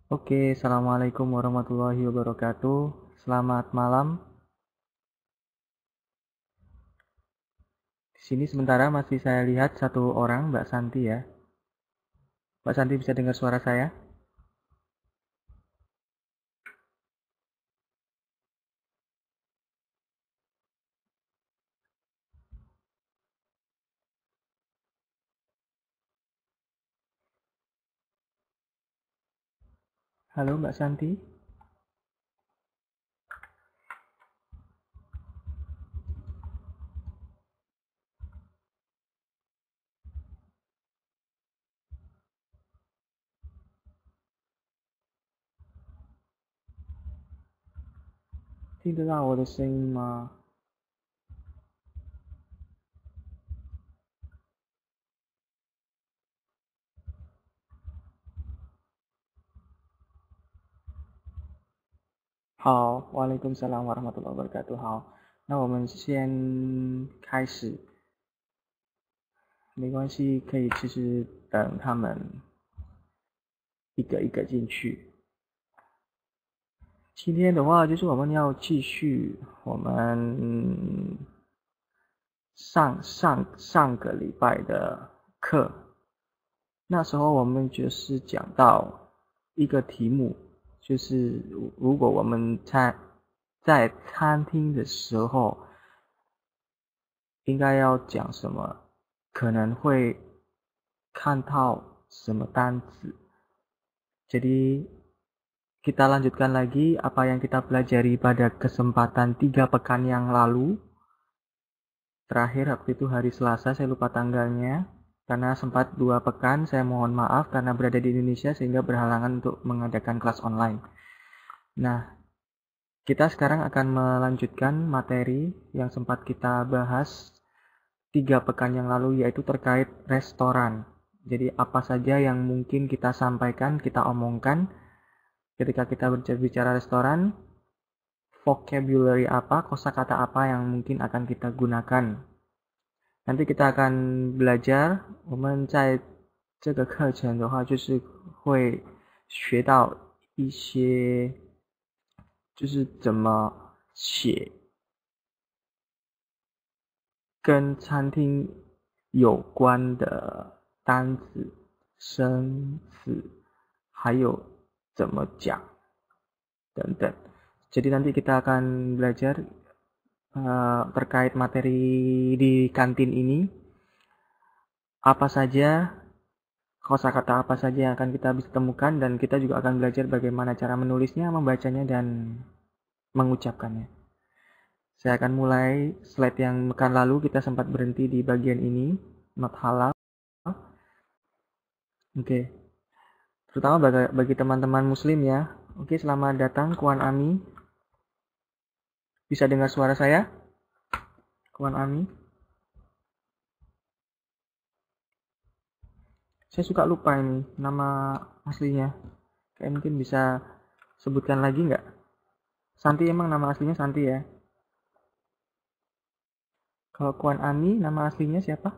Oke, assalamualaikum warahmatullahi wabarakatuh. Selamat malam. Di sini sementara masih saya lihat satu orang, Mbak Santi ya. Mbak Santi bisa dengar suara saya? Halo Mbak Santi?听得到我的声音吗？好，Waalaikumsalam warahmatullahi wabarakatuh。好，那我们先开始，没关系，可以其实等他们一个一个进去。今天的话，就是我们要继续我们上个礼拜的课。那时候我们就是讲到一个题目，就是如果我们在餐厅的时候，应该要讲什么，可能会看到什么单词。Jadi kita lanjutkan lagi apa yang kita pelajari pada kesempatan 3 pekan yang lalu. Terakhir waktu itu hari Selasa, saya lupa tanggalnya. Karena sempat 2 pekan, saya mohon maaf karena berada di Indonesia sehingga berhalangan untuk mengadakan kelas online. Nah, kita sekarang akan melanjutkan materi yang sempat kita bahas 3 pekan yang lalu, yaitu terkait restoran. Jadi apa saja yang mungkin kita sampaikan, kita omongkan ketika kita berbicara restoran, vocabulary apa, kosakata apa yang mungkin akan kita gunakan. Nanti kita akan belajar，我们在这个课程的话，就是会学到一些，就是怎么写跟餐厅有关的单词、生词，还有怎么讲等等。Jadi nanti kita akan belajar terkait materi di kantin ini, apa saja kosakata apa saja yang akan kita bisa temukan, dan kita juga akan belajar bagaimana cara menulisnya, membacanya, dan mengucapkannya. Saya akan mulai slide yang pekan lalu kita sempat berhenti di bagian ini, not halal. Oke. Terutama bagi teman-teman muslim ya. Oke, selamat datang Kuan Ami. Bisa dengar suara saya? Kuan Ami. Saya suka lupa ini nama aslinya. Kayak mungkin bisa sebutkan lagi nggak? Santi, emang nama aslinya Santi ya? Kalau Kuan Ami, nama aslinya siapa?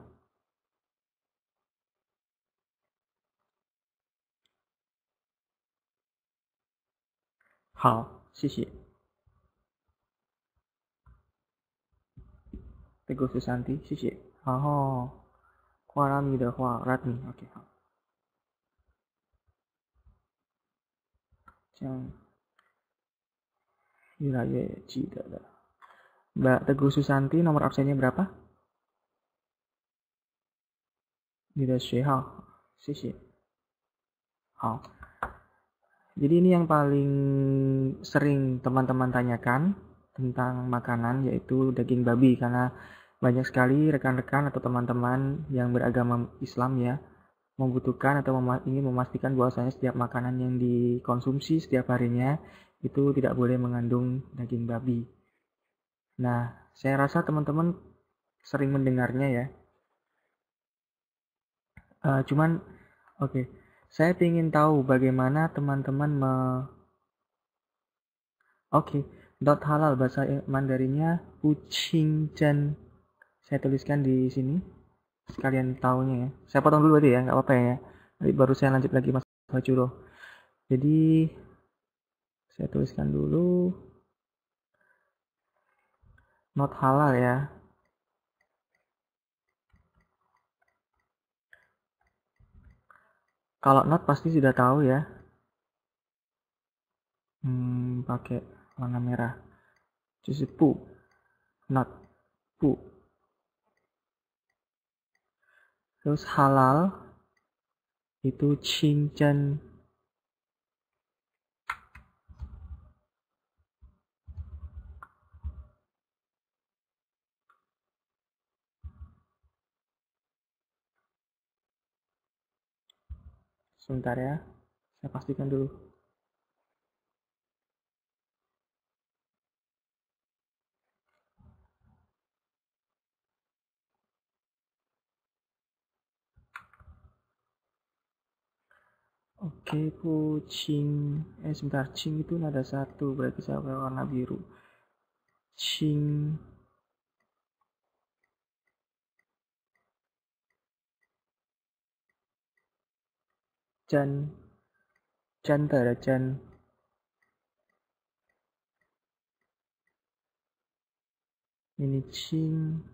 Hao, 谢谢。Teguh Susanti，谢谢。然后Kuan Ami 的话，Radmi，OK，好，这样越来越记得了。Mbak Teguh Susanti, nomor absennya berapa? 你的学号，谢谢。好，jadi ini yang paling sering teman-teman tanyakan tentang makanan, yaitu daging babi, karena banyak sekali rekan-rekan atau teman-teman yang beragama Islam ya membutuhkan atau ingin memastikan bahwasanya setiap makanan yang dikonsumsi setiap harinya itu tidak boleh mengandung daging babi. Nah, saya rasa teman-teman sering mendengarnya ya. Cuman, oke, saya ingin tahu bagaimana teman-teman Oke, dot halal bahasa Mandarinnya Puqingzhen. Saya tuliskan di sini, sekalian tahunya ya. Saya potong dulu berarti ya, nggak apa-apa ya. Nanti baru saya lanjut lagi Mas Fajuro. Jadi saya tuliskan dulu not halal ya. Kalau not pasti sudah tahu ya. Pakai warna merah. Jadi pu, not pu. Terus halal itu cincen. Sebentar ya, saya pastikan dulu. Oke, kucing. Sebentar, cing itu nada satu, berarti saya pakai warna biru. Cing. Jan. Jan ada jan. Ini cing.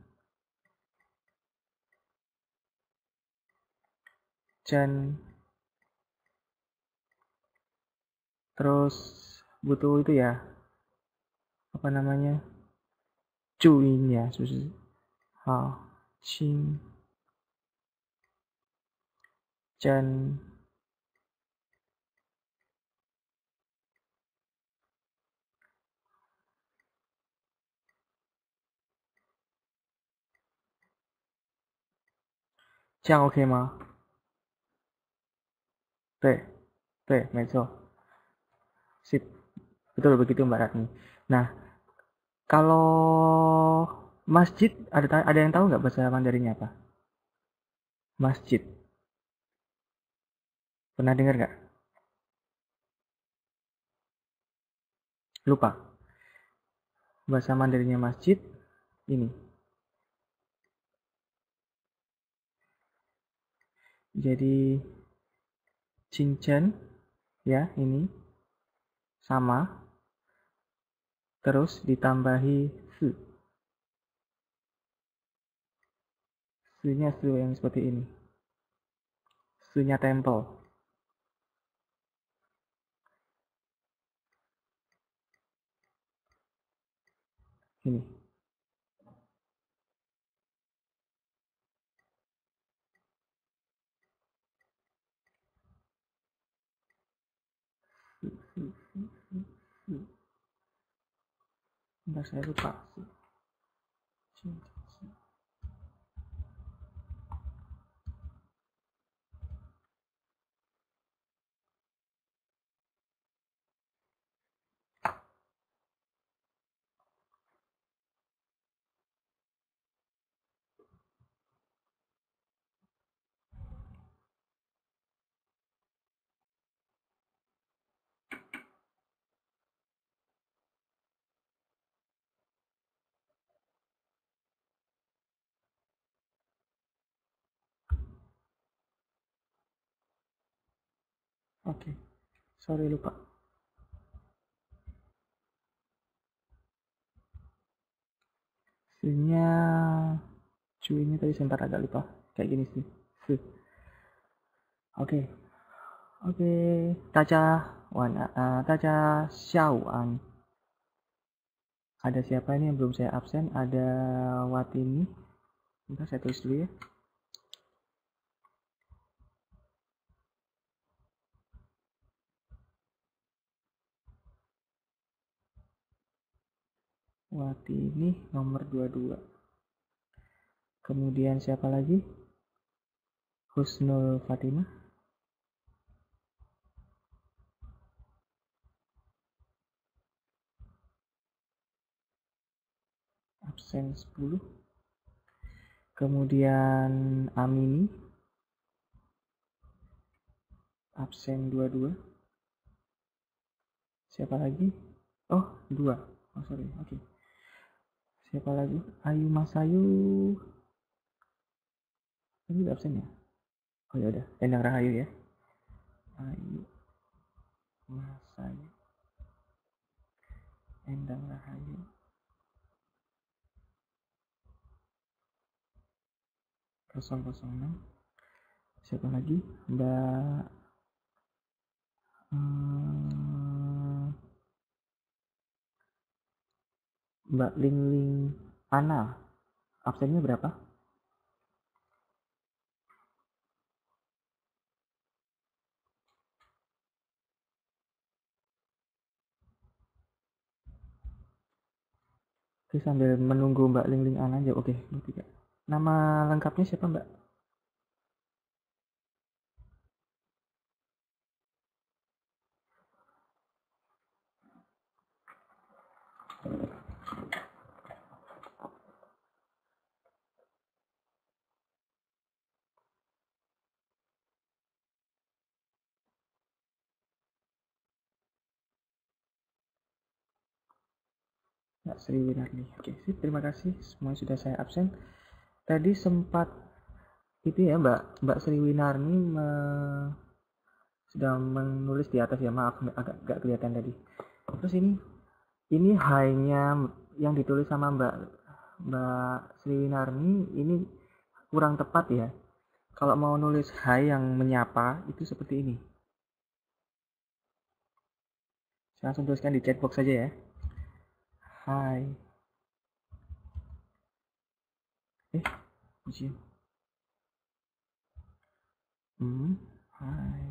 Jan. Terus butuh itu ya. Apa namanya? Cuin ya, susu. Cing. Jan. Cang oke mah? Meso. Sip. Betul begitu Mbak Ratni. Nah, kalau masjid ada yang tahu nggak bahasa Mandarinnya apa? Masjid. Pernah dengar nggak? Lupa. Bahasa Mandarinnya masjid ini. Jadi cincin ya ini sama terus ditambahi su. Su-nya su yang seperti ini. Su-nya tempel. Ini. Bentar saya lupa. Oke. Sorry lupa. Su-nya cu-nya tadi sebentar agak lupa. Kayak gini sih. Su. Oke. Oke. Daja Xiaoan. Ada siapa ini yang belum saya absen? Ada Watini. Bentar saya tulis dulu ya. Watini nomor 22. Kemudian siapa lagi? Husnul Fatimah. Absen 10. Kemudian Amini. Absen 22. Siapa lagi? Oh, 2. Oh, sorry. Oke. Siapa lagi? Ayu Masayu. Ini absen ya? Oh ya udah, Endang Rahayu ya. Ayu Masaya Endang Rahayu. Kosong kosong enam. Siapa lagi? Mbak Ling Ling Ana. Absennya berapa? Oke, sambil menunggu Mbak Ling Ling Ana aja. Oke, tiga. Nama lengkapnya siapa, Mbak? Mbak Sri Winarni. Oke, sip, terima kasih. Semuanya sudah saya absen. Tadi sempat itu ya Mbak Sri Winarni sedang menulis di atas ya, maaf agak gak kelihatan tadi. Terus ini high-nya yang ditulis sama Mbak Sri Winarni ini kurang tepat ya. Kalau mau nulis high yang menyapa itu seperti ini. Saya langsung tuliskan di chatbox saja ya. Hai. Ujian. Hai.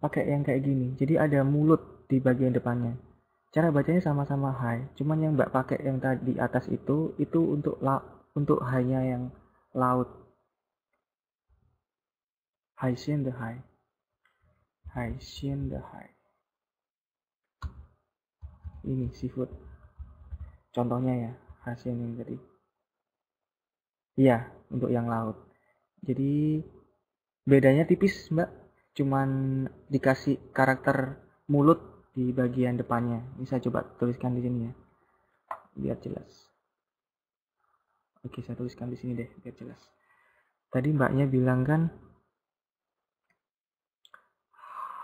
Pakai yang kayak gini. Jadi ada mulut di bagian depannya. Cara bacanya sama-sama hai. Cuman yang Mbak pakai yang tadi atas itu untuk hanya yang laut. Hai Xian de hai. Hai Xian de hai. Ini seafood. Contohnya ya, Haixian yang tadi. Iya, untuk yang laut. Jadi bedanya tipis, Mbak. Cuman dikasih karakter mulut di bagian depannya. Ini saya coba tuliskan di sini ya. Biar jelas. Oke, saya tuliskan di sini deh, biar jelas. Tadi Mbaknya bilang kan,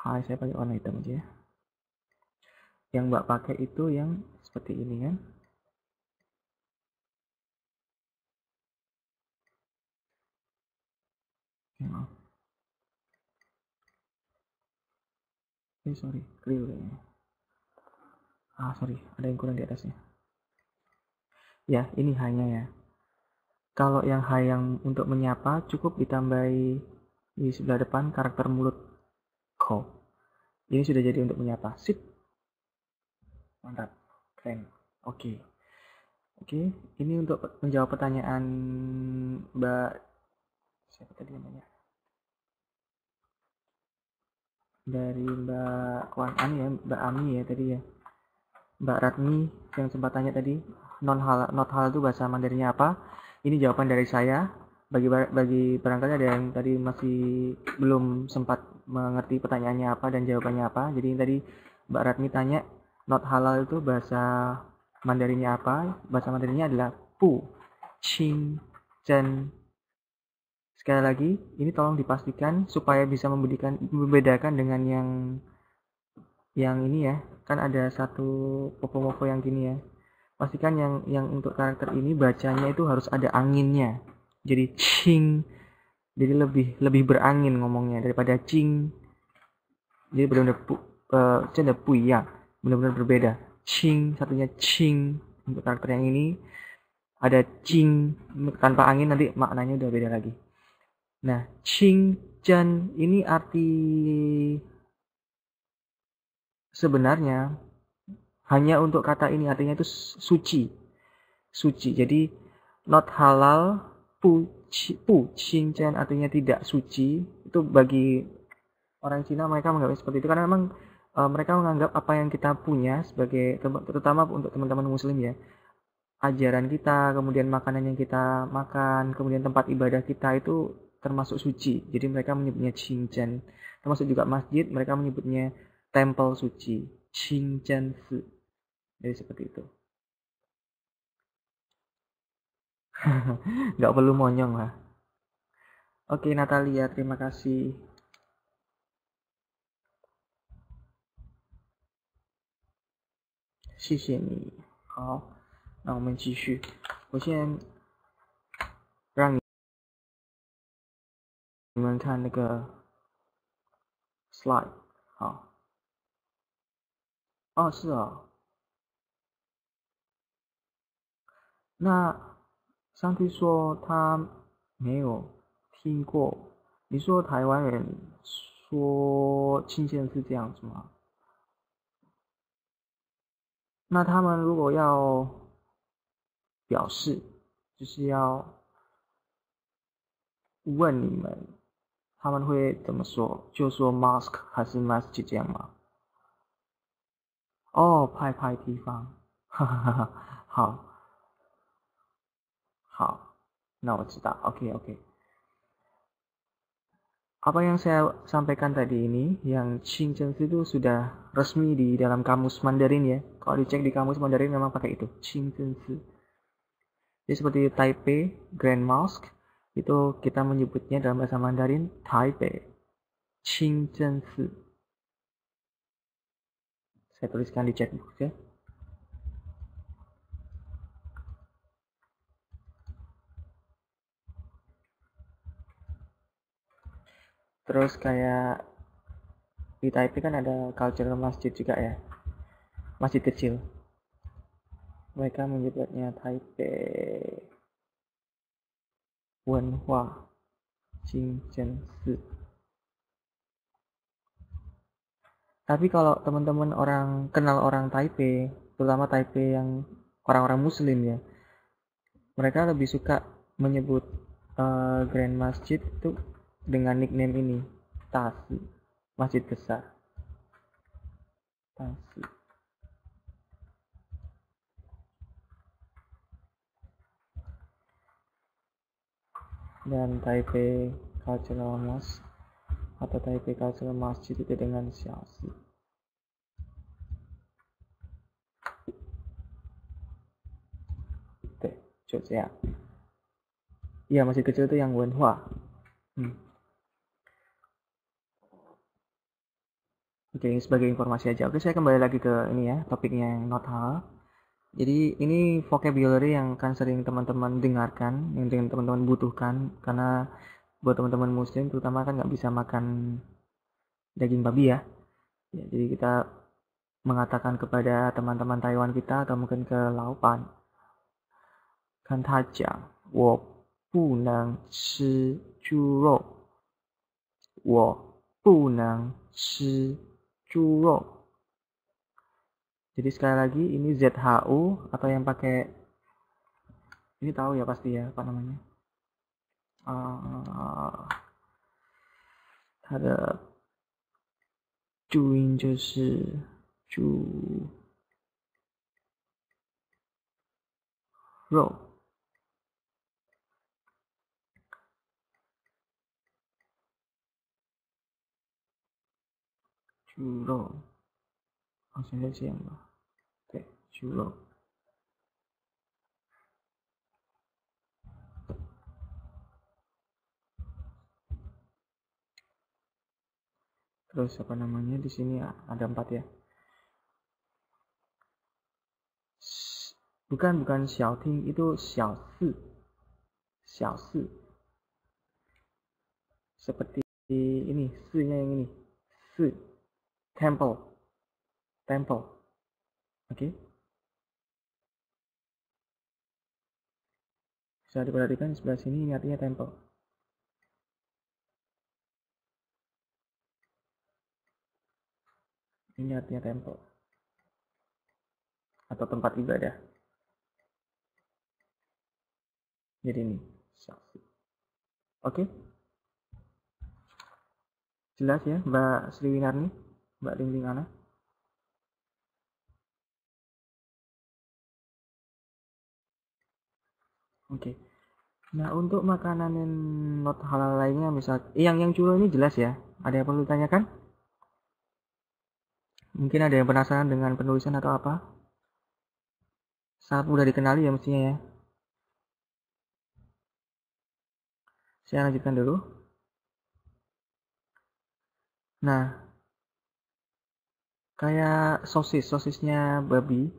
hai, saya pakai warna hitam aja ya. Yang Mbak pakai itu yang seperti ini kan. Oke, maaf. Sorry, keliru kayaknya. Sorry, ada yang kurang di atasnya. Ya, ini hanya ya. Kalau yang hai yang untuk menyapa cukup ditambahi di sebelah depan karakter mulut ko. Ini sudah jadi untuk menyapa. Sip. Mantap. Keren. Oke. Oke, ini untuk menjawab pertanyaan Mbak siapa tadi namanya? Dari Mbak Kwan Ani ya, Mbak Ami ya tadi ya. Mbak Ratmi yang sempat tanya tadi, not halal itu bahasa Mandarinnya apa? Ini jawaban dari saya. Bagi barangkali ada yang tadi masih belum sempat mengerti pertanyaannya apa dan jawabannya apa. Jadi tadi Mbak Ratmi tanya not halal itu bahasa Mandarinnya apa? Bahasa Mandarinnya adalah pu, qing, chen. Sekali lagi, ini tolong dipastikan supaya bisa membedakan dengan yang ini ya. Kan ada satu popo-popo yang gini ya. Pastikan yang untuk karakter ini bacanya itu harus ada anginnya. Jadi cing. Jadi lebih berangin ngomongnya daripada cing. Jadi benar-benar ya. Benar-benar berbeda. Cing, satunya cing. Untuk karakter yang ini ada cing tanpa angin, nanti maknanya udah beda lagi. Nah, cing jan ini arti sebenarnya hanya untuk kata ini, artinya itu suci. Suci. Jadi not halal, pu jan artinya tidak suci. Itu bagi orang Cina mereka menganggap seperti itu karena memang mereka menganggap apa yang kita punya sebagai, terutama untuk teman-teman muslim ya, ajaran kita, kemudian makanan yang kita makan, kemudian tempat ibadah kita itu termasuk suci. Jadi mereka menyebutnya Xingjian. Termasuk juga masjid, mereka menyebutnya tempel suci. Xingjian Fu. Jadi seperti itu. Nggak perlu monyong lah. Oke Natalia, terima kasih. 谢谢你。好，那我们继续。我先让你们看那个 slide。好。哦，是哦。那上帝说他没有听过。你说台湾人说亲签是这样子吗？那他们如果要表示，就是要问你们，他们会怎么说？就说 mosque 还是 masjid 这样吗？哦，派地方，哈哈哈哈，好，好，那我知道。OK。Apa yang saya sampaikan tadi ini, yang Qingzhensi itu sudah resmi di dalam kamus Mandarin ya. Kalau dicek di kamus Mandarin memang pakai itu, Qingzhensi. Jadi seperti Taipei, Grand Mosque, itu kita menyebutnya dalam bahasa Mandarin Taipei, Qingzhensi. Saya tuliskan di chatbox ya. Terus kayak di Taipei kan ada cultural masjid juga ya, masjid kecil. Mereka menyebutnya Taipei Wenhua Qingzhensi. Tapi kalau teman-teman kenal orang Taipei, terutama Taipei yang orang-orang Muslim ya, mereka lebih suka menyebut Grand Masjid itu dengan nickname ini, Tasi, Masjid Besar, Tasi. Dan Taipei Cultural Mosque atau Taipei Cultural Masjid itu dengan Xiaoxi. Oke, ya. Iya, masjid kecil itu yang Wenhua. Oke, ini sebagai informasi aja. Oke, saya kembali lagi ke ini ya, topiknya yang not halal. Jadi ini vocabulary yang akan sering teman-teman dengarkan, yang teman-teman butuhkan, karena buat teman-teman Muslim terutama kan nggak bisa makan daging babi ya. Jadi kita mengatakan kepada teman-teman Taiwan kita atau mungkin ke Laupan, kan他讲我不能吃猪肉，我不能吃猪肉。Jadi sekali lagi ini ZHU atau yang pakai ini tahu ya pasti ya apa namanya. 它的注音就是猪肉。猪肉，好像是这样吧？对，猪肉。Terus apa namanya di sini ada 4 ya. Bukan Xiaoting, itu Xiaosi. Xiaosi. Seperti ini, si-nya yang ini. Si. Temple. Oke. Bisa diperhatikan di sebelah sini, ini artinya temple. Ini artinya temple atau tempat ibadah. Jadi ini Xiaosi. Oke. Jelas ya Mbak Sri Winarni, Mbak Dingding Ana? Oke. Nah, untuk makanan yang not halal lainnya misal yang churro ini jelas ya. Ada yang perlu ditanyakan? Mungkin ada yang penasaran dengan penulisan atau apa? Sangat mudah dikenali ya mestinya ya. Saya lanjutkan dulu. Nah, kayak sosisnya babi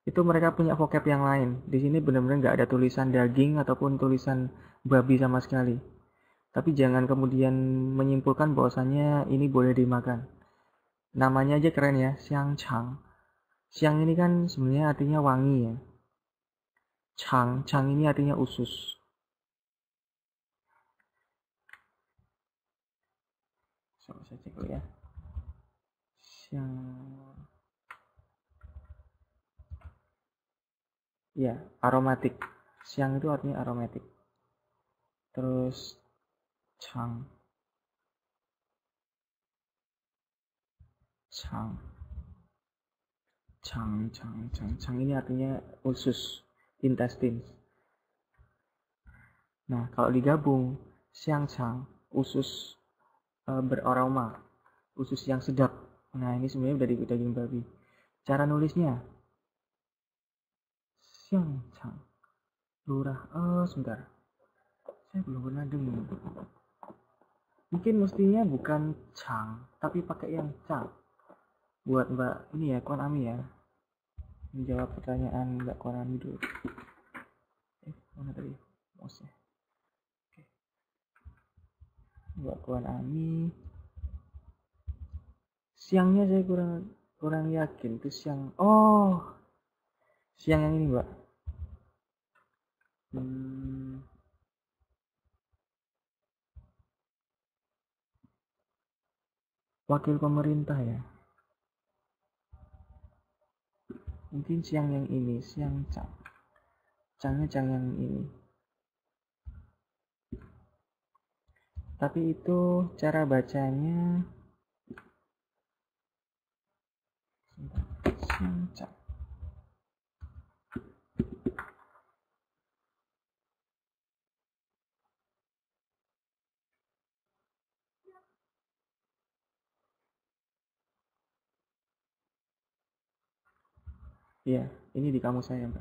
Itu mereka punya vocab yang lain. Di sini benar-benar nggak ada tulisan daging ataupun tulisan babi sama sekali. Tapi jangan kemudian menyimpulkan bahwasannya ini boleh dimakan. Namanya aja keren ya, siang chang. Siang ini kan sebenarnya artinya wangi ya. Chang ini artinya usus. Coba saya cek dulu ya. Siang. Ya, aromatik. Siang itu artinya aromatik. Terus chang. Chang. Chang ini artinya usus, intestine. Nah, kalau digabung, siang chang, usus beraroma, usus yang sedap. Nah, ini sebenarnya dari daging babi. Cara nulisnya, siang chang, lurah. Sebentar, saya belum pernah dengar. Mungkin mestinya bukan chang, tapi pakai yang chang. Buat Mbak ini ya, Kuan Ami ya, menjawab pertanyaan Mbak Kuan Ami dulu. Mana tadi mouse-nya? Oke. Mbak Kuan Ami. Siangnya saya kurang yakin itu siang. Oh, siang yang ini Mbak. Wakil pemerintah ya. Mungkin siang yang ini, siang cang. Cangnya cang yang ini. Tapi itu cara bacanya siang cang. Iya, ini di kamus saya Mbak.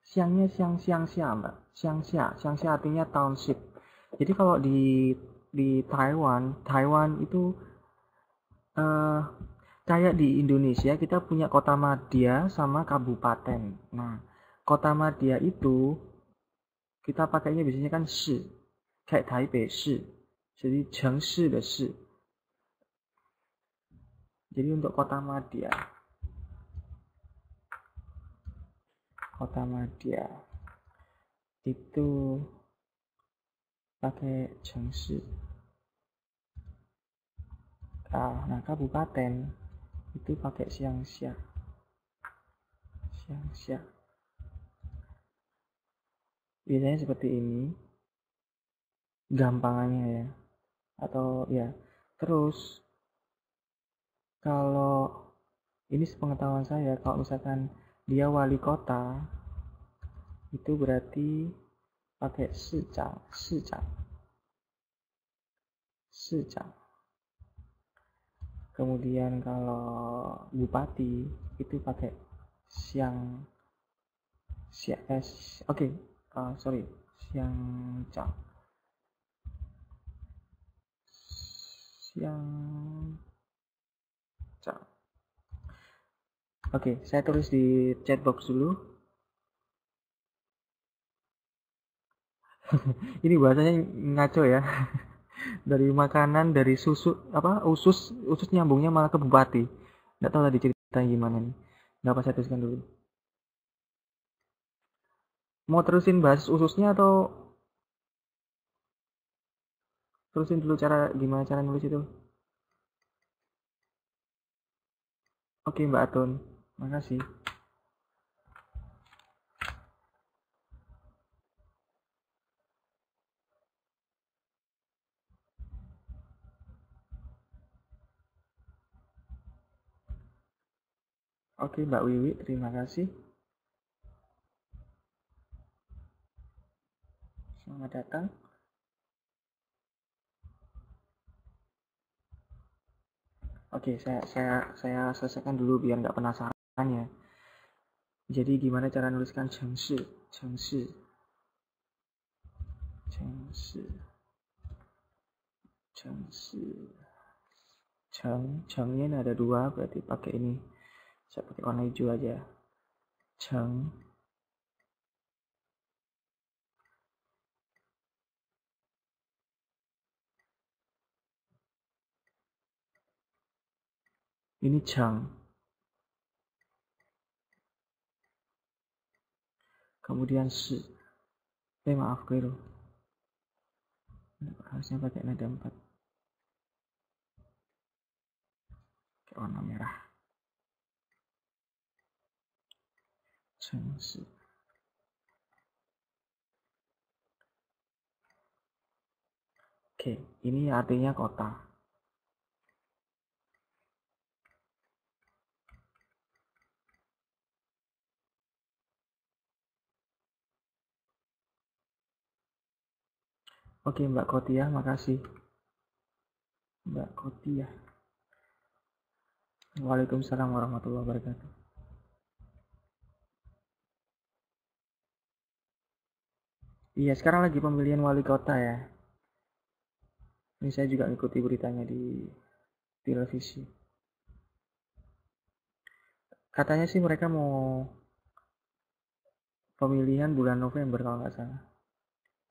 Siangnya siang Mbak. Siang artinya township. Jadi kalau di Taiwan itu eh kayak di Indonesia kita punya kota madya sama kabupaten. Nah, kota madya itu kita pakainya biasanya kan shi, kayak Taipei shi. Jadi 城市的市. Jadi untuk kota madya itu pakai 城市. Nah, kabupaten itu pakai xiangxia. Biasanya seperti ini gampangannya ya. Atau ya. Terus kalau ini sepengetahuan saya, kalau misalkan dia wali kota itu berarti pakai sicang. Kemudian kalau bupati itu pakai siang. Oke, sorry, siang cang. Oke, saya tulis di chat box dulu. Ini bahasanya ngaco ya. Dari makanan, dari susu, usus nyambungnya malah ke bupati. Nggak tahu tadi ceritanya gimana nih. Nggak apa saya tuliskan dulu. Mau terusin bahas ususnya atau terusin dulu gimana cara nulis itu? Oke Mbak Atun, makasih. Oke Mbak Wiwi, terima kasih. Selamat datang. Oke, saya selesaikan dulu biar nggak penasaran ya. Jadi gimana cara nuliskan cengsi? Cengsi. Cengnya ini ada dua, berarti pakai ini. Saya pakai warna hijau aja. Ceng. Ini ceng. Kemudian si. Maaf keliru. Harusnya pakai nada 4. Pakai warna merah. Cengsi. Oke, ini artinya kota. Oke, Mbak Kotiah, makasih. Mbak Kotiah. Waalaikumsalam warahmatullahi wabarakatuh. Iya, sekarang lagi pemilihan wali kota ya. Ini saya juga ngikuti beritanya di televisi. Katanya sih mereka mau pemilihan bulan November kalau nggak salah.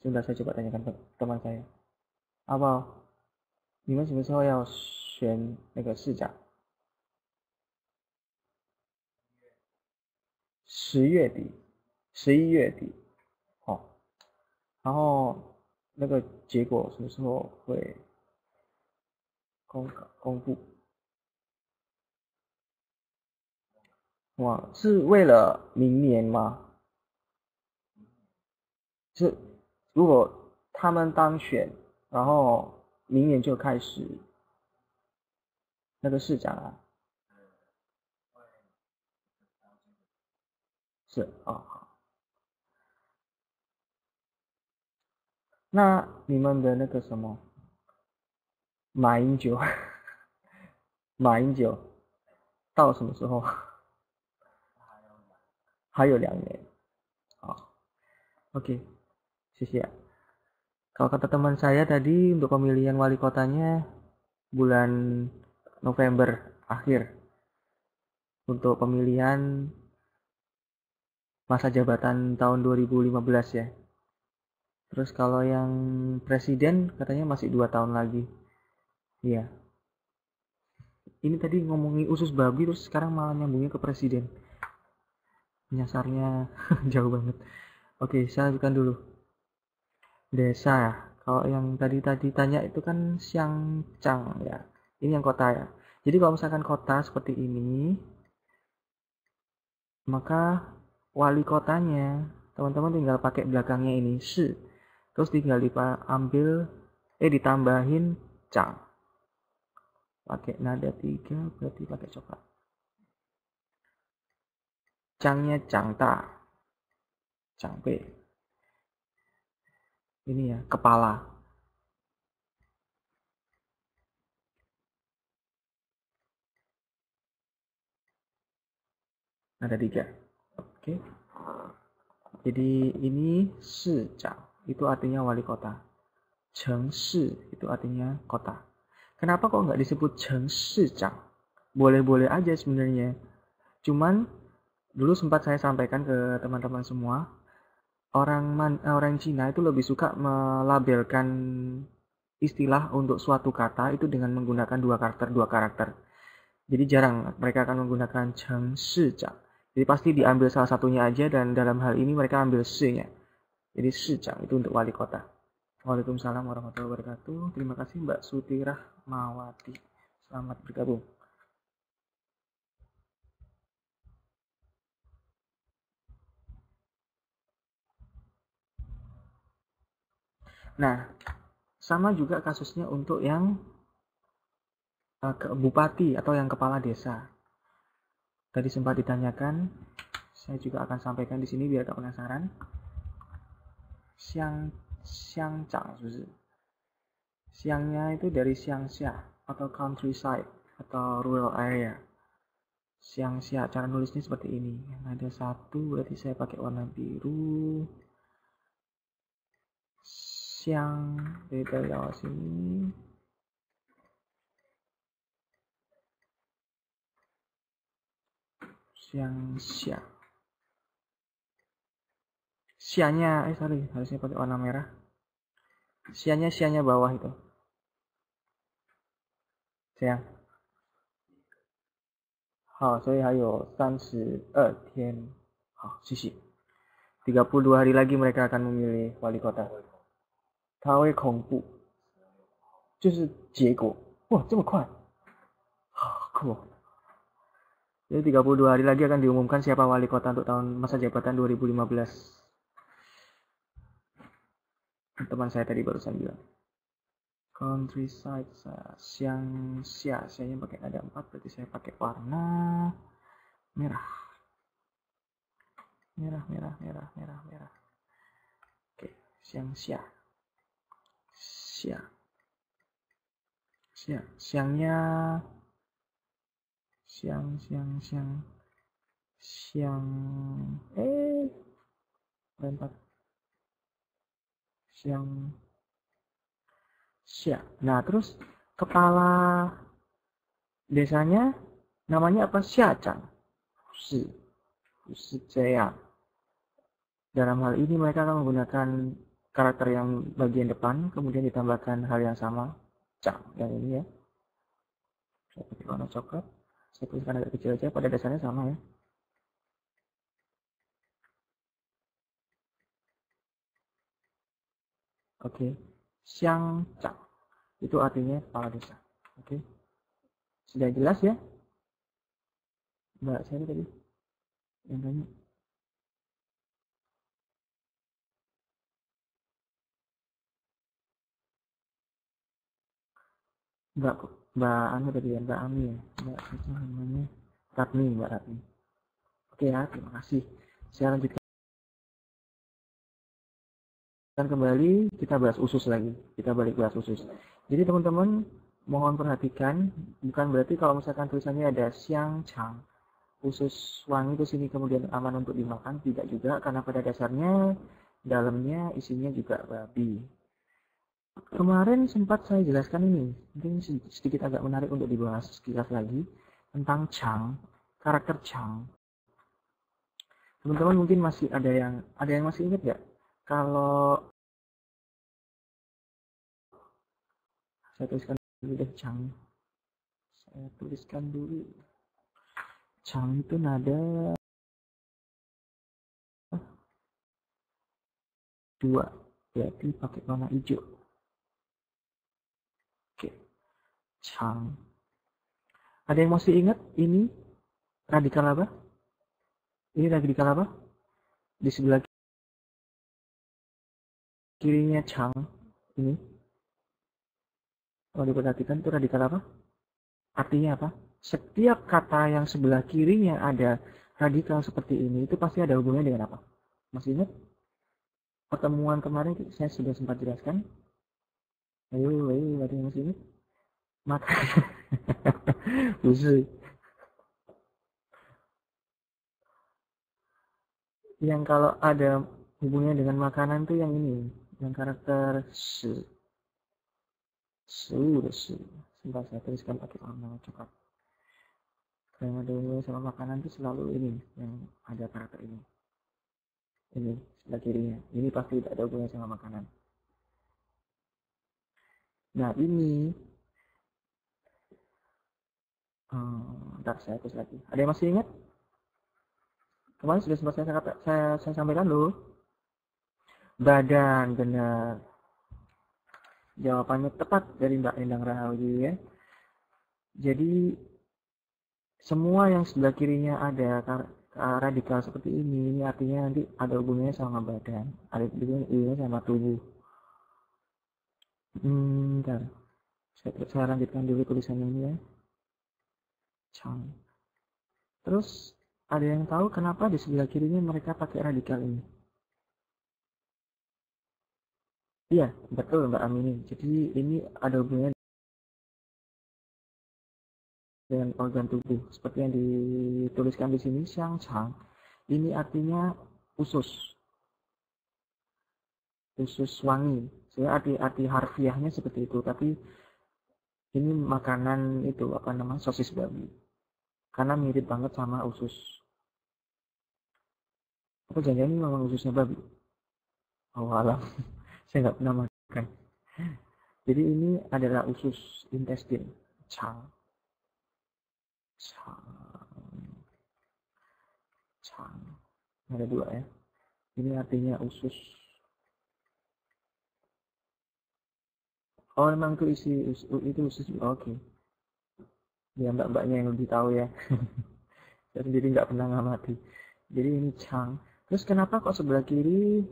Sudah saya coba tanyakan ke teman saya. 阿宝，你们什么时候要选那个市长？10月底，11月底，哦，然后那个结果什么时候会公布？哇，是为了明年吗？是，如果他们当选，然后明年就开始那个市长啊？是啊，好。那你们的那个什么马英九，马英九到什么时候？还有2年。好，oke, 谢谢。Kalau kata teman saya tadi untuk pemilihan wali kotanya bulan November akhir untuk pemilihan masa jabatan tahun 2015 ya. Terus kalau yang presiden katanya masih 2 tahun lagi. Iya. Ini tadi ngomongin usus babi terus sekarang malah nyambungnya ke presiden. Nyasarnya jauh banget. Oke, saya lanjutkan dulu. Desa, kalau yang tadi tanya itu kan Xiangchang ya. Ini yang kota ya. Jadi kalau misalkan kota seperti ini, maka wali kotanya teman-teman tinggal pakai belakangnya ini shi, terus tinggal ditambahin chang. Pakai nada 3 berarti pakai coklat. Changnya changta, changpe. Ini ya, kepala. Ada 3. Oke. Jadi ini Shijang itu artinya wali kota. Chengshi itu artinya kota. Kenapa kok nggak disebut Chengshijang? Boleh-boleh aja sebenarnya. Cuman dulu sempat saya sampaikan ke teman-teman semua, orang Cina itu lebih suka melabelkan istilah untuk suatu kata itu dengan menggunakan dua karakter. Jadi jarang mereka akan menggunakan Chengshijang. Jadi pasti diambil salah satunya aja dan dalam hal ini mereka ambil shi-nya. Jadi Shijang itu untuk wali kota. Waalaikumsalam warahmatullahi wabarakatuh. Terima kasih Mbak Sutirah Mawati. Selamat bergabung. Nah, sama juga kasusnya untuk yang bupati atau yang kepala desa. Tadi sempat ditanyakan, saya juga akan sampaikan di sini biar gak penasaran. Xiangchang, Xiangnya itu dari Xiangxia atau countryside atau rural area. Xiangxia, cara nulisnya seperti ini. Ada satu, berarti saya pakai warna biru. Xiang, dari bawah sini. Xiangxia. Xianya, sorry, harusnya pakai warna merah. Xianya bawah itu. Xiang. 好，所以还有32天。好，谢谢。32 hari lagi mereka akan memilih wali kota. 他会公布，就是结果。哇，这么快，好酷哦。Jadi 32 hari lagi akan diumumkan siapa wali kota untuk tahun masa jabatan 2015. Teman saya tadi barusan bilang. Countryside, Xiangxia, saya pakai ada 4, berarti saya pakai warna merah. Merah. Oke, Xiangxia. Xiangnya lempar. Nah, terus kepala desanya namanya apa? Xiachang. Dalam hal ini mereka akan menggunakan karakter yang bagian depan, kemudian ditambahkan hal yang sama, Chang, yang ini ya. Saya pakai warna coklat, saya tuliskan agak kecil aja, pada dasarnya sama ya. Oke, Xiang Chang, itu artinya kepala desa. Oke, sudah jelas ya? Mbak saya tadi yang tanya. Mbak Anu tadi ya, Mbak Ami ya, Mbak siapa namanya? Mbak Ratni. Oke ya, terima kasih. Saya lanjutkan kembali, kita bahas usus lagi. Kita balik bahas usus. Jadi teman-teman mohon perhatikan, bukan berarti kalau misalkan tulisannya ada Xiang Chang, usus wangi ke sini kemudian aman untuk dimakan, tidak juga, karena pada dasarnya dalamnya isinya juga babi. Kemarin sempat saya jelaskan ini, mungkin sedikit agak menarik untuk dibahas sekilas lagi tentang Chang, karakter Chang. Teman-teman mungkin masih ada yang masih ingat nggak? Kalau saya tuliskan dulu deh Chang. Saya tuliskan dulu. Chang itu nada 2, berarti pakai warna hijau. Oke, Chang. Ada yang masih ingat ini radikal apa? Ini radikal apa? Di sebelah kirinya Chang ini. Kalau diperhatikan itu radikal apa? Artinya apa? Setiap kata yang sebelah kirinya ada radikal seperti ini, itu pasti ada hubungannya dengan apa? Masih ingat? Pertemuan kemarin saya sudah sempat jelaskan. Ayo, ada yang masih ingat? Maka, yang kalau ada hubungannya dengan makanan tuh yang ini, yang karakter shi. Sebentar saya tuliskan pakai warna coklat. Yang ada hubungannya sama makanan itu selalu ini, yang ada karakter ini. Ini sebelah kirinya. Ini pasti tidak ada hubungannya sama makanan. Nah ini, ntar saya tulis lagi. Ada yang masih ingat? Kemarin sudah sempat saya sampaikan loh. Badan, benar. Jawabannya tepat dari Mbak Endang Rahayu ya. Jadi semua yang sebelah kirinya ada radikal seperti ini artinya nanti ada hubungannya sama badan, ada hubungannya sama tubuh. Bentar. Saya lanjutkan dulu tulisannya ini ya. Chang. Terus ada yang tahu kenapa di sebelah kirinya mereka pakai radikal ini? Iya, betul Mbak Amini. Jadi ini ada hubungannya dengan organ tubuh. Seperti yang dituliskan di sini, xiang chang. Ini artinya usus. Usus wangi. Saya arti harfiahnya seperti itu, tapi ini makanan itu apa namanya, sosis babi. Karena mirip banget sama usus. Apa jangan ini memang ususnya babi? Oh alam, saya nggak pernah makan. Jadi ini adalah usus intestin, chang, chang, chang. Ada dua ya. Ini artinya usus. Oh memang itu itu usus. Oke. Ya mbak-mbaknya yang lebih tahu ya. Saya sendiri nggak pernah ngamati. Jadi ini chang. Terus kenapa kok sebelah kiri?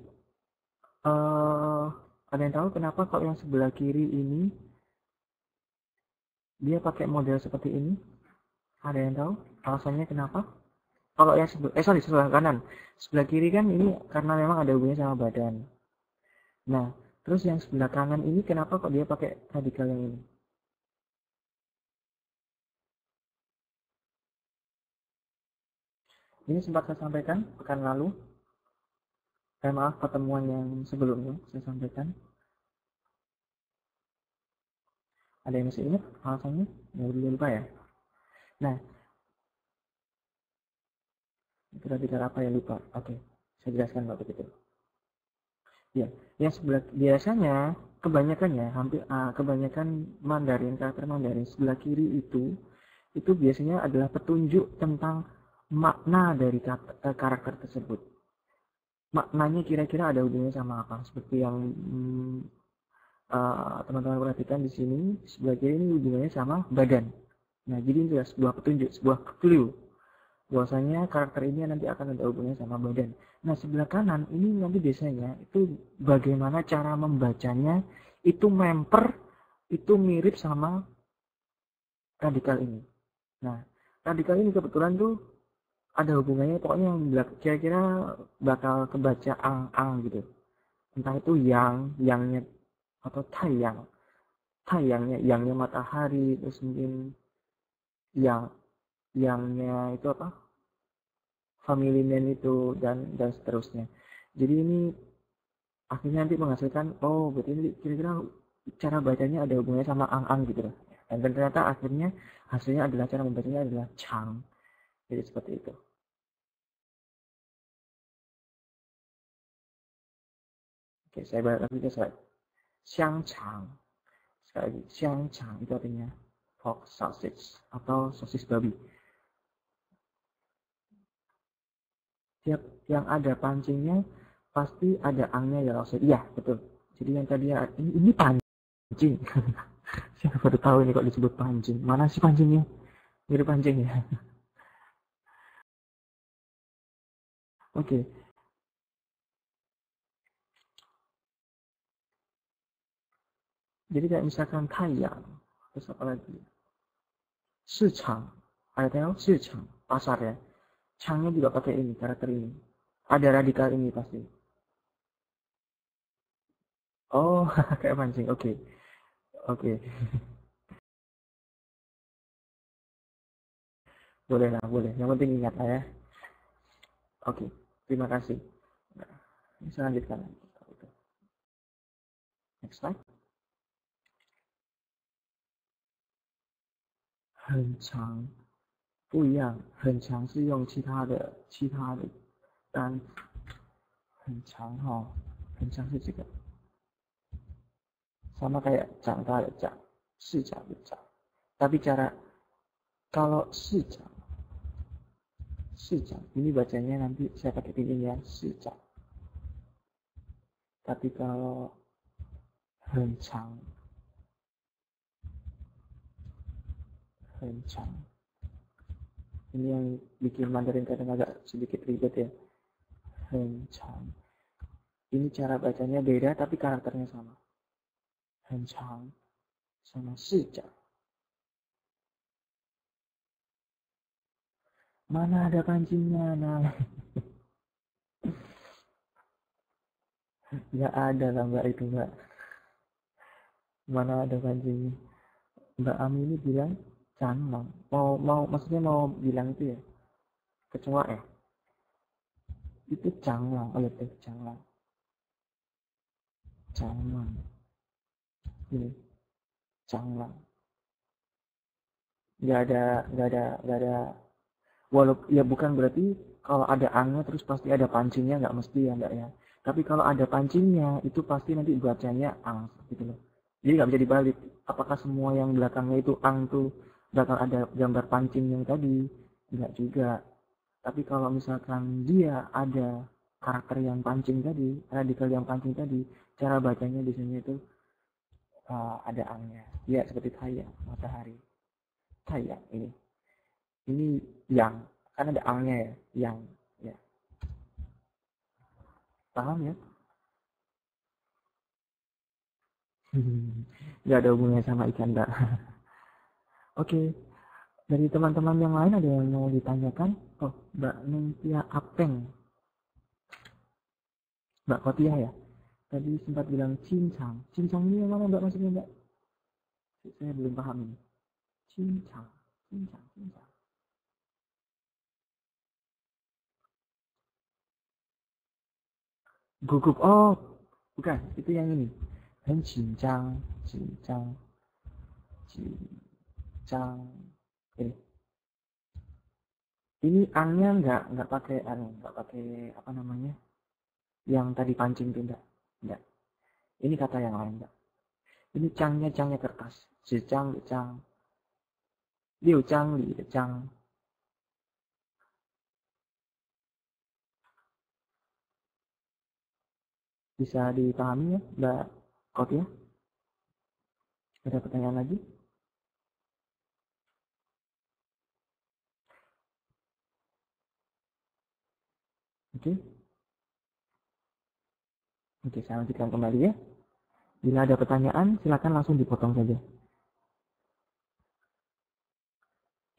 Ada yang tahu kenapa kok yang sebelah kiri ini dia pakai model seperti ini? Ada yang tahu alasannya kenapa? Kalau yang sebelah kanan, sebelah kiri kan ini karena memang ada hubungannya sama badan. Nah, terus yang sebelah kanan ini kenapa kok dia pakai radikal yang ini? Ini sempat saya sampaikan pekan lalu. Maaf, pertemuan yang sebelumnya saya sampaikan. Ada yang masih ingat alasannya? Nggak lupa ya. Nah, itu radikal apa ya, lupa. Oke, saya jelaskan kalau begitu. Ya, yang sebelah biasanya kebanyakan Mandarin, karakter Mandarin sebelah kiri itu biasanya adalah petunjuk tentang makna dari karakter tersebut. Maknanya kira-kira ada hubungannya sama apa? Seperti yang teman-teman perhatikan di sini, sebelah kiri ini hubungannya sama badan. Nah, jadi ini adalah sebuah petunjuk, sebuah clue bahwasanya karakter ini nanti akan ada hubungannya sama badan. Nah, sebelah kanan ini nanti biasanya itu bagaimana cara membacanya itu memper, itu mirip sama radikal ini. Nah, radikal ini kebetulan tuh ada hubungannya, pokoknya yang kira-kira bakal kebaca ang-ang gitu. Entah itu yangnya atau yangnya matahari, terus mungkin yangnya itu apa? Family name itu dan seterusnya. Jadi ini akhirnya nanti menghasilkan, oh berarti ini kira-kira cara bacanya ada hubungannya sama ang-ang gitu loh. Dan ternyata akhirnya hasilnya adalah cara membacanya adalah chang. Jadi seperti itu. Oke, saya balik lagi ke slide. Xiang chang. Sekali lagi, xiang chang itu artinya pork sausage atau sosis babi. Tiap yang ada pancingnya pasti ada angnya ya langsung. Iya betul. Jadi yang tadi ini pancing. Saya baru tahu ini kok disebut pancing. Mana sih pancingnya? Mirip pancing ya. Oke. Jadi kayak misalkan tayang, terus apa lagi? Sichang, ada tahu sichang, pasar ya. Changnya juga pakai ini, karakter ini. Ada radikal ini pasti. Oh, kayak pancing. Oke. Oke. Boleh lah, boleh. Yang penting ingat lah ya. Oke. Terima kasih. Nah, bisa lanjutkan lagi. Next slide. 很长不一样，很长是用其他的单，很长哈，很长是这个sama kayak 长大的长，市长的长。Tapi cara kalau 市长ini bacanya nanti saya pakai piring ya, 市长。Tapi kalau 很长ini yang bikin Mandarin kadang agak sedikit ribet ya. 很长 ini cara bacanya beda tapi karakternya sama. 很长 sama 市长 mana ada pancingnya nah. Nggak ada lah mbak itu mbak, mana ada pancingnya. Mbak Ami ini bilang Janlang. Maksudnya mau bilang itu ya, kecoa ya. Itu janglang. Oh ya, janglang. Janglang. Ini janglang. Nggak ada. Walaupun ya bukan berarti kalau ada angnya terus pasti ada pancingnya, nggak mesti ya mbak ya. Tapi kalau ada pancingnya itu pasti nanti bacanya ang gitu loh. Jadi nggak bisa dibalik. Apakah semua yang belakangnya itu ang tuh bakal ada gambar pancing yang tadi? Nggak juga. Tapi kalau misalkan dia ada karakter yang pancing tadi, radikal yang pancing tadi, cara bacanya biasanya itu ada angnya. Ya seperti tayang matahari. Tayang ini yang kan ada angnya ya, yang ya. Paham ya? Nggak ada hubungannya sama ikan mbak. Oke, dari teman-teman yang lain ada yang mau ditanyakan? Oh, Mbak Nuntia Apeng, Mbak Kotia ya. Tadi sempat bilang cincang. Cincang ini yang mana mbak maksudnya mbak? Saya belum paham ini. Cincang, cincang. Gugup. Oh, bukan. Itu yang ini. Dan cincang. Ini. Ini angnya nggak pakai nggak pakai apa namanya? Yang tadi pancing itu enggak. Ini kata yang lain mbak. Ini cangnya kertas. Cang, liu cang, li cang. Bisa dipahami ya mbak Kotia? Ada pertanyaan lagi? Oke. Oke, saya lanjutkan kembali ya. Bila ada pertanyaan, silakan langsung dipotong saja.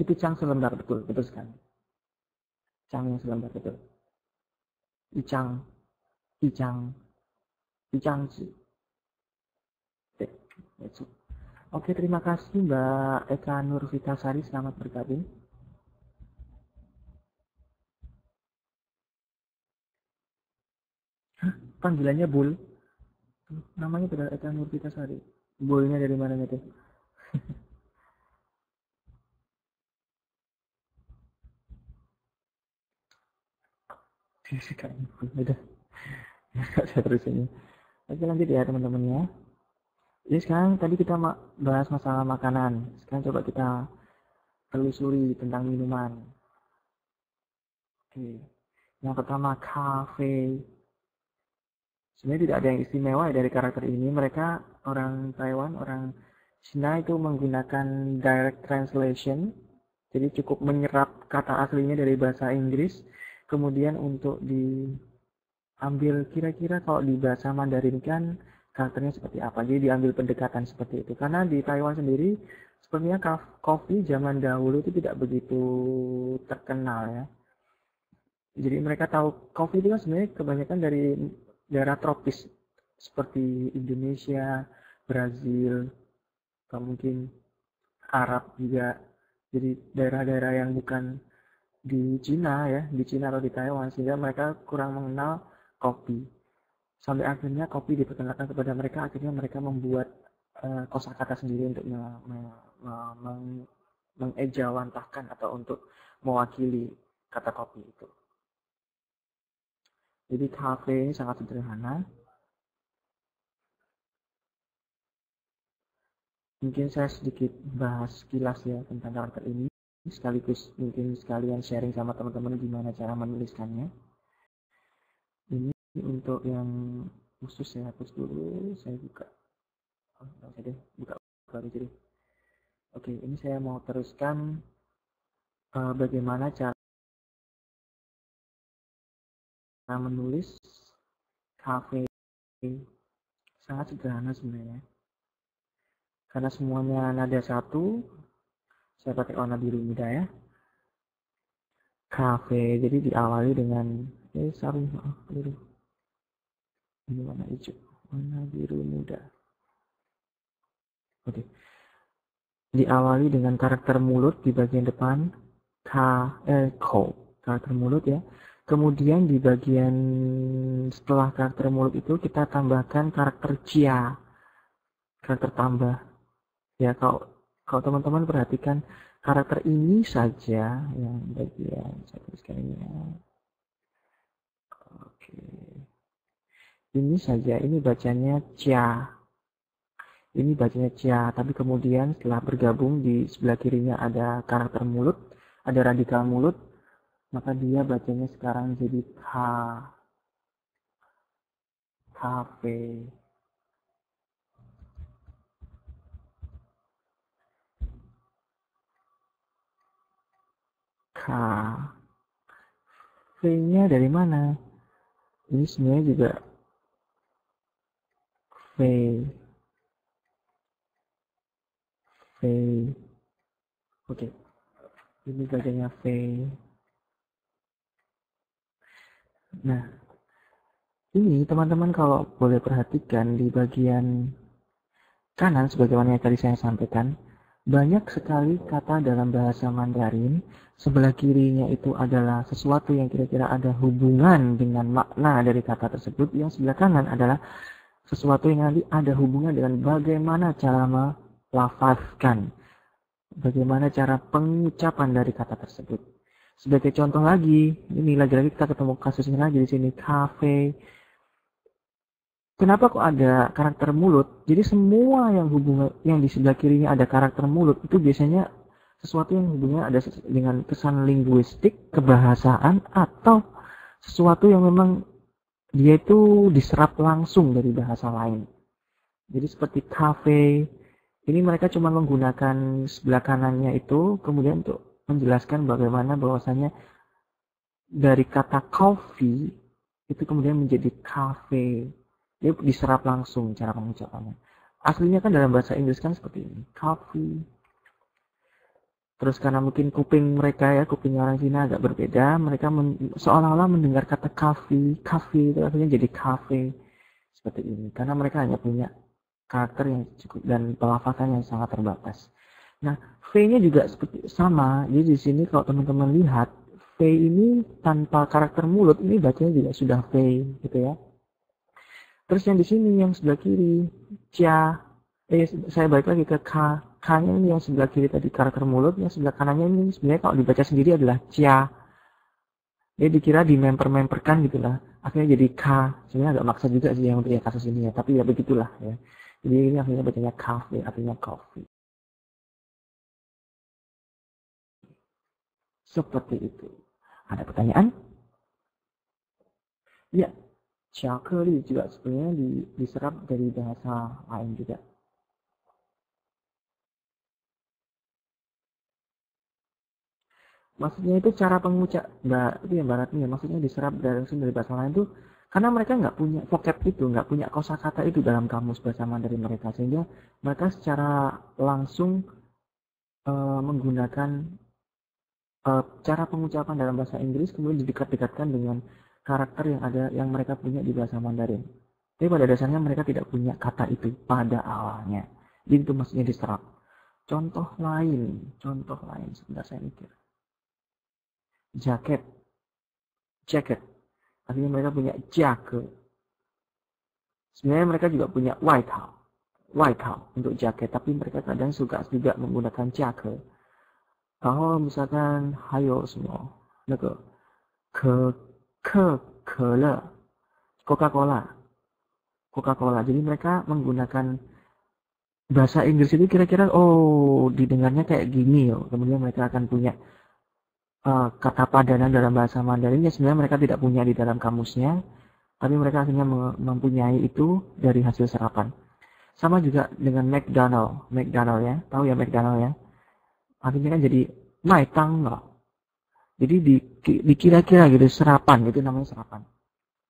Itu cang selembar, betul sekali. Cang yang selembar, betul. Icang, icang, icangzi. Oke, terima kasih Mbak Eka Nurvitasari, selamat bergabung. Panggilannya Bul. Namanya sudah Eka Nurvitasari. Bulnya dari mananya tuh? Kayaknya udah. Nggak saya terus ini. Oke, lanjut ya teman-teman ya. Jadi sekarang tadi kita bahas masalah makanan. Sekarang coba kita telusuri tentang minuman. Oke. Yang pertama, kafe. Sebenarnya tidak ada yang istimewa dari karakter ini. Mereka orang Taiwan, orang Cina itu menggunakan direct translation. Jadi cukup menyerap kata aslinya dari bahasa Inggris. Kemudian untuk diambil kira-kira kalau di bahasa Mandarin kan karakternya seperti apa. Jadi diambil pendekatan seperti itu. Karena di Taiwan sendiri sepertinya kopi zaman dahulu itu tidak begitu terkenal ya. Jadi mereka tahu kopi itu kan sebenarnya kebanyakan dari daerah tropis seperti Indonesia, Brazil, atau mungkin Arab juga. Jadi daerah-daerah yang bukan di Cina ya, di Cina atau di Taiwan, sehingga mereka kurang mengenal kopi. Sampai akhirnya kopi diperkenalkan kepada mereka, akhirnya mereka membuat kosakata sendiri untuk mengejawantahkan atau untuk mewakili kata kopi itu. Jadi kafe ini sangat sederhana. Mungkin saya sedikit bahas kilas ya tentang karakter ini. Sekaligus mungkin sekalian sharing sama teman-teman gimana cara menuliskannya. Ini untuk yang khusus saya hapus dulu. Saya buka. Buka baru jadi. Oke, ini saya mau teruskan bagaimana cara menulis kafe. Sangat sederhana sebenarnya. Karena semuanya nada satu, saya pakai warna biru muda ya. Kafe, jadi diawali dengan biru. Ini warna hijau, warna biru muda. Oke. diawali dengan karakter mulut di bagian depan, ko, karakter mulut ya. Kemudian di bagian setelah karakter mulut itu kita tambahkan karakter cia, karakter tambah. Ya, kalau teman-teman perhatikan karakter ini saja yang bagian saya tuliskan ini ya. Oke. Ini saja, ini bacanya cia. Ini bacanya cia, tapi kemudian setelah bergabung di sebelah kirinya ada karakter mulut, ada radikal mulut, maka dia bacanya sekarang jadi kafe. V-nya dari mana? Ini sebenarnya juga V. Oke. Ini bacanya V. Nah, ini teman-teman kalau boleh perhatikan di bagian kanan sebagaimana yang tadi saya sampaikan, banyak sekali kata dalam bahasa Mandarin. Sebelah kirinya itu adalah sesuatu yang kira-kira ada hubungan dengan makna dari kata tersebut. Yang sebelah kanan adalah sesuatu yang nanti ada hubungan dengan bagaimana cara melafazkan, bagaimana cara pengucapan dari kata tersebut. Sebagai contoh lagi, ini lagi-lagi kita ketemu kasusnya lagi di sini, kafe. Kenapa kok ada karakter mulut? Jadi semua yang hubungan yang di sebelah kirinya ada karakter mulut itu biasanya sesuatu yang hubungannya ada dengan kesan linguistik, kebahasaan, atau sesuatu yang memang dia itu diserap langsung dari bahasa lain. Jadi seperti cafe, ini mereka cuma menggunakan sebelah kanannya itu kemudian untuk menjelaskan bagaimana bahwasanya dari kata coffee itu kemudian menjadi cafe. Dia diserap langsung cara pengucapannya. Aslinya kan dalam bahasa Inggris kan seperti ini, coffee. Terus karena mungkin kuping mereka ya, kuping orang Cina agak berbeda, mereka seolah-olah mendengar kata coffee itu akhirnya jadi cafe seperti ini. Karena mereka hanya punya karakter yang cukup dan pelafazan yang sangat terbatas. Nah, V-nya juga seperti sama. Jadi di sini kalau teman-teman lihat, V ini tanpa karakter mulut ini bacanya juga sudah V gitu ya. Terus yang di sini yang sebelah kiri, cia. Saya balik lagi ke K. K-nya ini yang sebelah kiri tadi karakter mulut, yang sebelah kanannya ini sebenarnya kalau dibaca sendiri adalah cia. Dia dikira dimemper-memperkan gitu lah. Akhirnya jadi K. Sebenarnya agak maksa juga sih yang untuk kasus ini ya, tapi ya begitulah ya. Jadi ini akhirnya bacanya cafe, artinya coffee. Seperti itu. Ada pertanyaan? Ya,巧克力 juga sebenarnya diserap dari bahasa lain juga. Maksudnya itu cara pengucap, itu ya baratnya, maksudnya diserap dari bahasa lain itu karena mereka nggak punya vocab itu, nggak punya kosakata itu dalam kamus bahasa Mandarin mereka, sehingga mereka secara langsung menggunakan cara pengucapan dalam bahasa Inggris kemudian didekat-dekatkan dengan karakter yang mereka punya di bahasa Mandarin. Tapi pada dasarnya mereka tidak punya kata itu pada awalnya. Jadi itu maksudnya diserap. Contoh lain, sebentar saya mikir. Jacket. Artinya mereka punya jaket. Sebenarnya mereka juga punya white coat untuk jaket, tapi mereka kadang suka juga menggunakan jaket. Kalau misalkan hayo semua, Coca-Cola. Jadi mereka menggunakan bahasa Inggris itu kira-kira didengarnya kayak gini yo. Kemudian mereka akan punya kata padanan dalam bahasa Mandarin yang sebenarnya mereka tidak punya di dalam kamusnya, tapi mereka akhirnya mempunyai itu dari hasil serapan. Sama juga dengan McDonald ya, tahu ya McDonald ya? Artinya kan jadi maitang loh. Jadi dikira-kira gitu serapan, itu namanya serapan.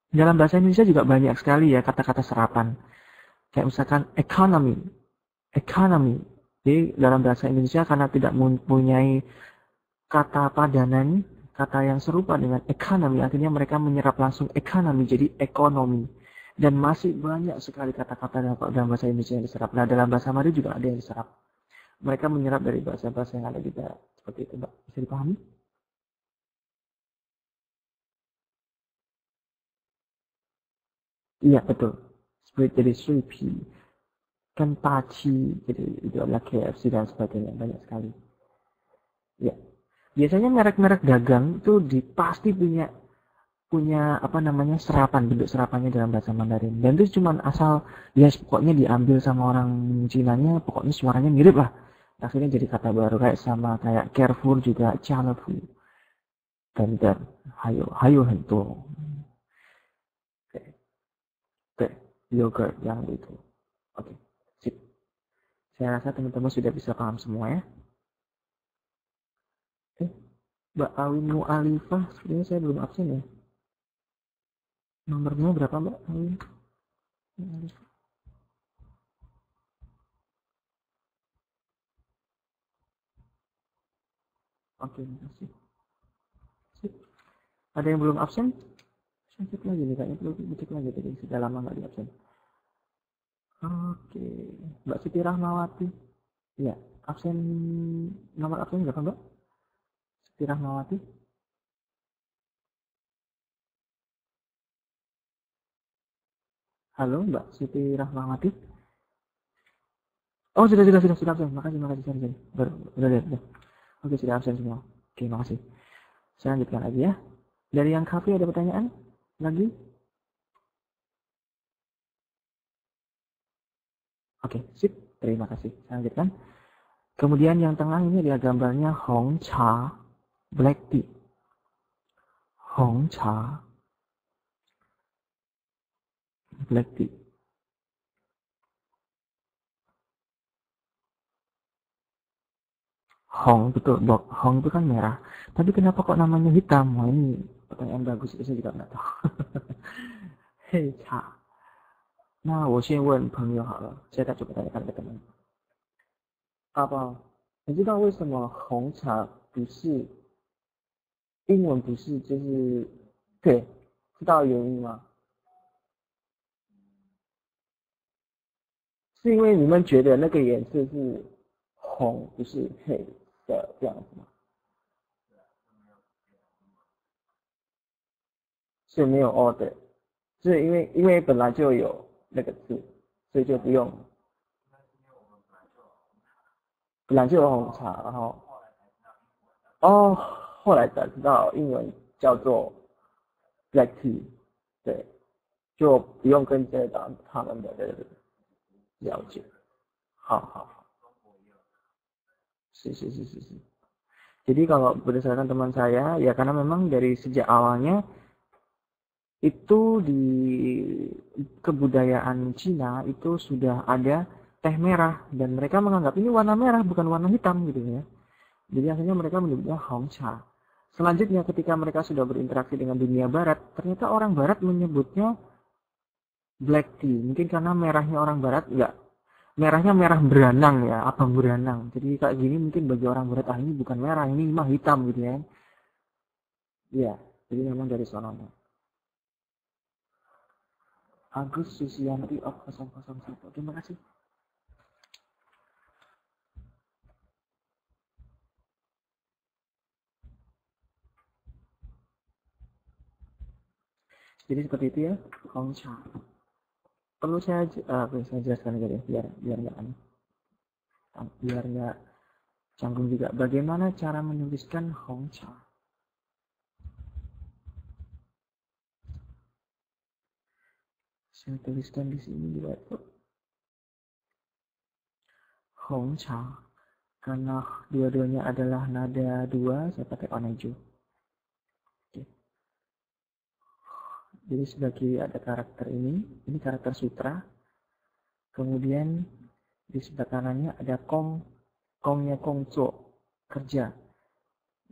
Dalam bahasa Indonesia juga banyak sekali ya kata-kata serapan. Kayak misalkan economy. Jadi dalam bahasa Indonesia karena tidak mempunyai kata padanan, kata yang serupa dengan economy, akhirnya mereka menyerap langsung economy jadi ekonomi. Dan masih banyak sekali kata-kata dalam bahasa Indonesia yang diserap. Nah, dalam bahasa Mandarin juga ada yang diserap. mereka menyerap dari bahasa-bahasa yang ada di barat. Seperti itu, Mbak. Bisa dipahami? Iya, betul. Spirit jadi Sweepy. Kan Tachi, jadi itu adalah KFC dan sebagainya. Banyak sekali. Ya. Biasanya merek-merek dagang itu pasti punya punya apa namanya serapan, bentuk serapannya dalam bahasa Mandarin, dan itu cuma asal ya pokoknya diambil sama orang Cinanya, pokoknya suaranya mirip lah, akhirnya jadi kata baru kayak sama kayak careful juga chalefu, dan hayo hayo hento, kayak kayak yogurt yang itu. Oke, sip. Saya rasa teman-teman sudah bisa paham semua ya. Mbak Awin Alifah, sebenarnya saya belum absen ya. Nomornya berapa Mbak Awin Alifah? Oke, makasih. Sip. Ada yang belum absen? Saya cek lagi nih, kayaknya perlu dicek lagi tadi, sudah lama nggak di absen. Oke, Mbak Siti Rahmawati. Ya, absen, nomor absen berapa Mbak? Siti Rahmawati. Halo Mbak Siti Rahmawati. Oh sudah absen. Makasih, sorry. Udah lihat. Oke, sudah absen semua. Oke, makasih. Saya lanjutkan lagi ya. Dari yang kafe ada pertanyaan lagi? Oke, sip. Terima kasih. Saya lanjutkan. Kemudian yang tengah ini adalah gambarnya Hong Cha Black Tea. Hong Cha Black Tea. Hong, betul. Hong itu kan merah. Tapi kenapa kok namanya hitam? Wah, ini pertanyaan bagus. Itu saya juga nggak tahu. Hei, Cha. 那我先问朋友好了，现在就给大家看这个门。阿宝，你知道为什么红茶不是英文不是就是对，知道原因吗？是因为你们觉得那个颜色是红，不是黑的这样子吗？是没有 order，是因为本来就有那个字，所以就不用。本来就有红茶，然后哦，后来才知道英文叫做 black tea，对，就不用跟着他们的了解。好好好，是。Jadi kalau berdasarkan teman saya, ya karena memang dari sejak awalnya itu di kebudayaan Cina itu sudah ada teh merah dan mereka menganggap ini warna merah bukan warna hitam gitu ya. Jadi akhirnya mereka menyebutnya Hongcha. Selanjutnya ketika mereka sudah berinteraksi dengan dunia barat, ternyata orang barat menyebutnya black tea. Mungkin karena merahnya orang barat enggak, merahnya merah beranang ya, abang beranang. Jadi kayak gini mungkin bagi orang barat, ah ini bukan merah, ini mah hitam gitu ya. Iya, jadi memang dari sononya. Agus Susianti of 001. Terima kasih. Jadi seperti itu ya, Hongcha. Perlu saya jelaskan aja deh, biar nggak aneh, biar nggak canggung juga. Bagaimana cara menuliskan Hongcha? Saya tuliskan di sini juga tuh Hongcha. Karena dua-duanya adalah nada dua, saya pakai warna hijau. Oke. Jadi sebelah kiri ada karakter ini karakter sutra. Kemudian di sebelah kanannya ada kongnya kongco, kerja.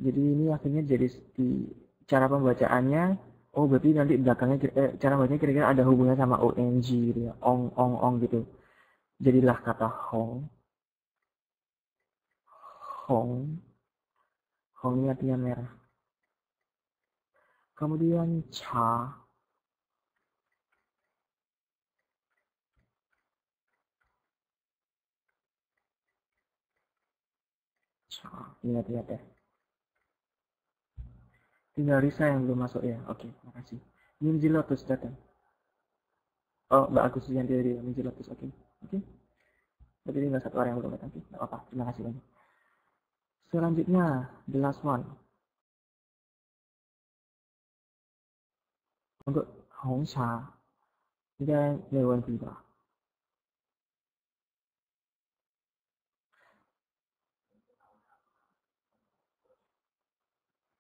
Jadi ini akhirnya jadi di cara pembacaannya, oh berarti nanti belakangnya cara bacanya kira-kira ada hubungannya sama ong gitu ya, ong gitu. Jadilah kata hong ini artinya merah. Kemudian cha, Ingat-ingat ya. Tinggal Risa yang belum masuk ya. Oke, makasih. Minji Lotus datang. Oh, Mbak Agus yang dari Minji Lotus. Oke. Berarti tinggal satu orang yang belum datang. Nggak apa-apa. Terima kasih banyak. Selanjutnya, the last one. Untuk Hongcha, 应该没有问题吧？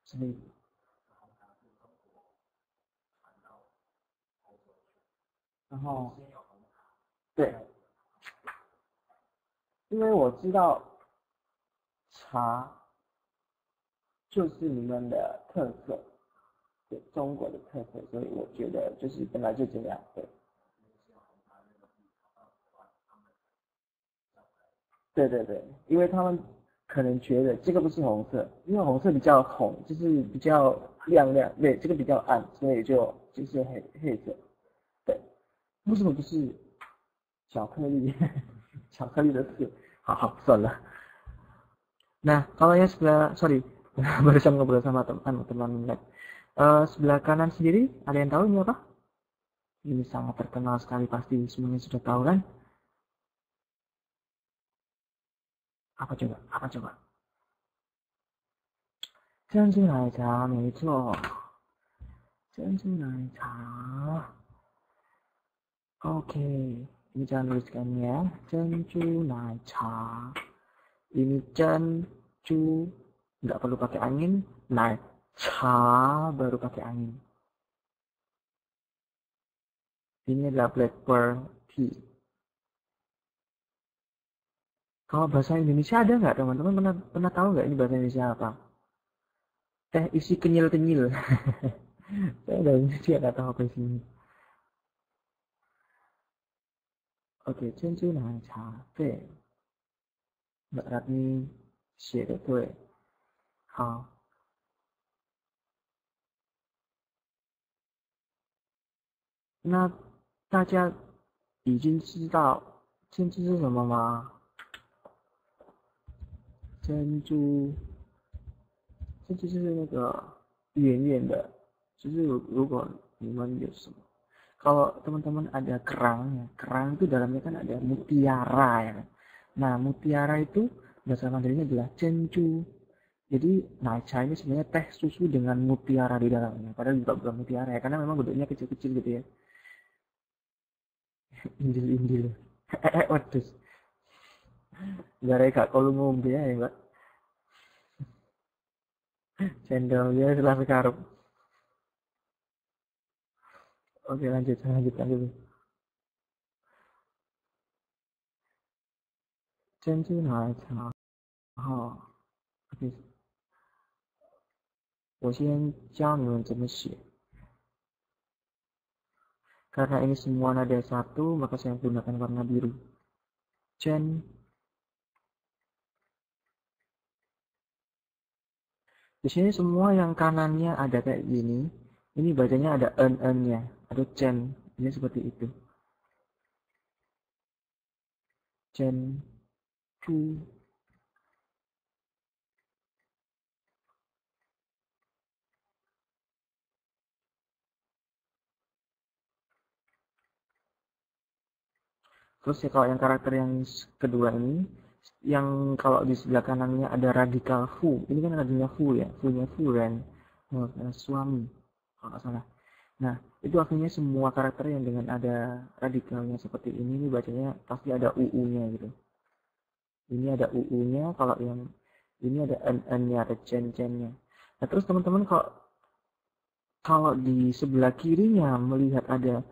所以，然后对，因为我知道茶就是你们的特色，对中国的特色，所以我觉得就是本来就这样，对。对对对，因为他们可能觉得这个不是红色，因为红色比较红，就是比较亮亮，对，这个比较暗，所以就是黑色。对，为什么不是巧克力？巧克力的色，好好算了。Nah, kalau yang sebelah, sorry, barusan ngobrol sama teman-teman lab. Sebelah kanan sendiri, ada yang tahu ini apa? Ini sangat terkenal sekali, pasti semuanya sudah tahu kan? Apa coba? Apa coba? 珍珠奶茶，没错，珍珠奶茶。Oke, ini jangan tuliskan ya. Cencu nacha. Ini cencu, nggak perlu pakai angin. Nacha baru pakai angin. Ini adalah black pearl tea. Kalau bahasa Indonesia ada nggak teman-teman? Pernah tahu nggak ini bahasa Indonesia apa? Teh isi kenyil-kenyil. Saya dari Indonesia nggak tahu apa isinya. OK，珍珠奶茶，对，Mbak Ratni 写的对，好，那大家已经知道珍珠是什么吗？珍珠，珍珠就是那个圆圆的，就是如果你们有什么，kalau teman-teman ada kerangnya, kerang itu dalamnya kan ada mutiara ya. Nah, mutiara itu bahasa Mandarinnya adalah cencu. Jadi matcha ini sebenarnya teh susu dengan mutiara di dalamnya. Padahal juga bukan mutiara ya, karena memang bentuknya kecil-kecil gitu ya. Indil-indil. Waduh. Gara kak kalau ngombe ya, Mbak. Cendolnya setelah sekarup. Oke, lanjut, saya lanjutkan dulu. Cencu matcha. Oh, oke. 我先教你们怎么写。Karena ini semua nada satu, maka saya gunakan warna biru. Chen. Di sini semua yang kanannya ada kayak gini. Ini bacanya ada en-nya, ada chen. Ini seperti itu. Chen, chu. Terus ya kalau yang karakter yang kedua ini, yang kalau di sebelah kanannya ada radikal fu. Ini kan adanya fu ya, fu-nya furen, suami, kalau nggak salah. Nah, itu artinya semua karakter yang dengan ada radikalnya seperti ini bacanya pasti ada uu-nya gitu. Ini ada uu-nya, kalau yang ini ada n-nya, ada chen-chen-nya. Nah, terus teman-teman kalau di sebelah kirinya melihat ada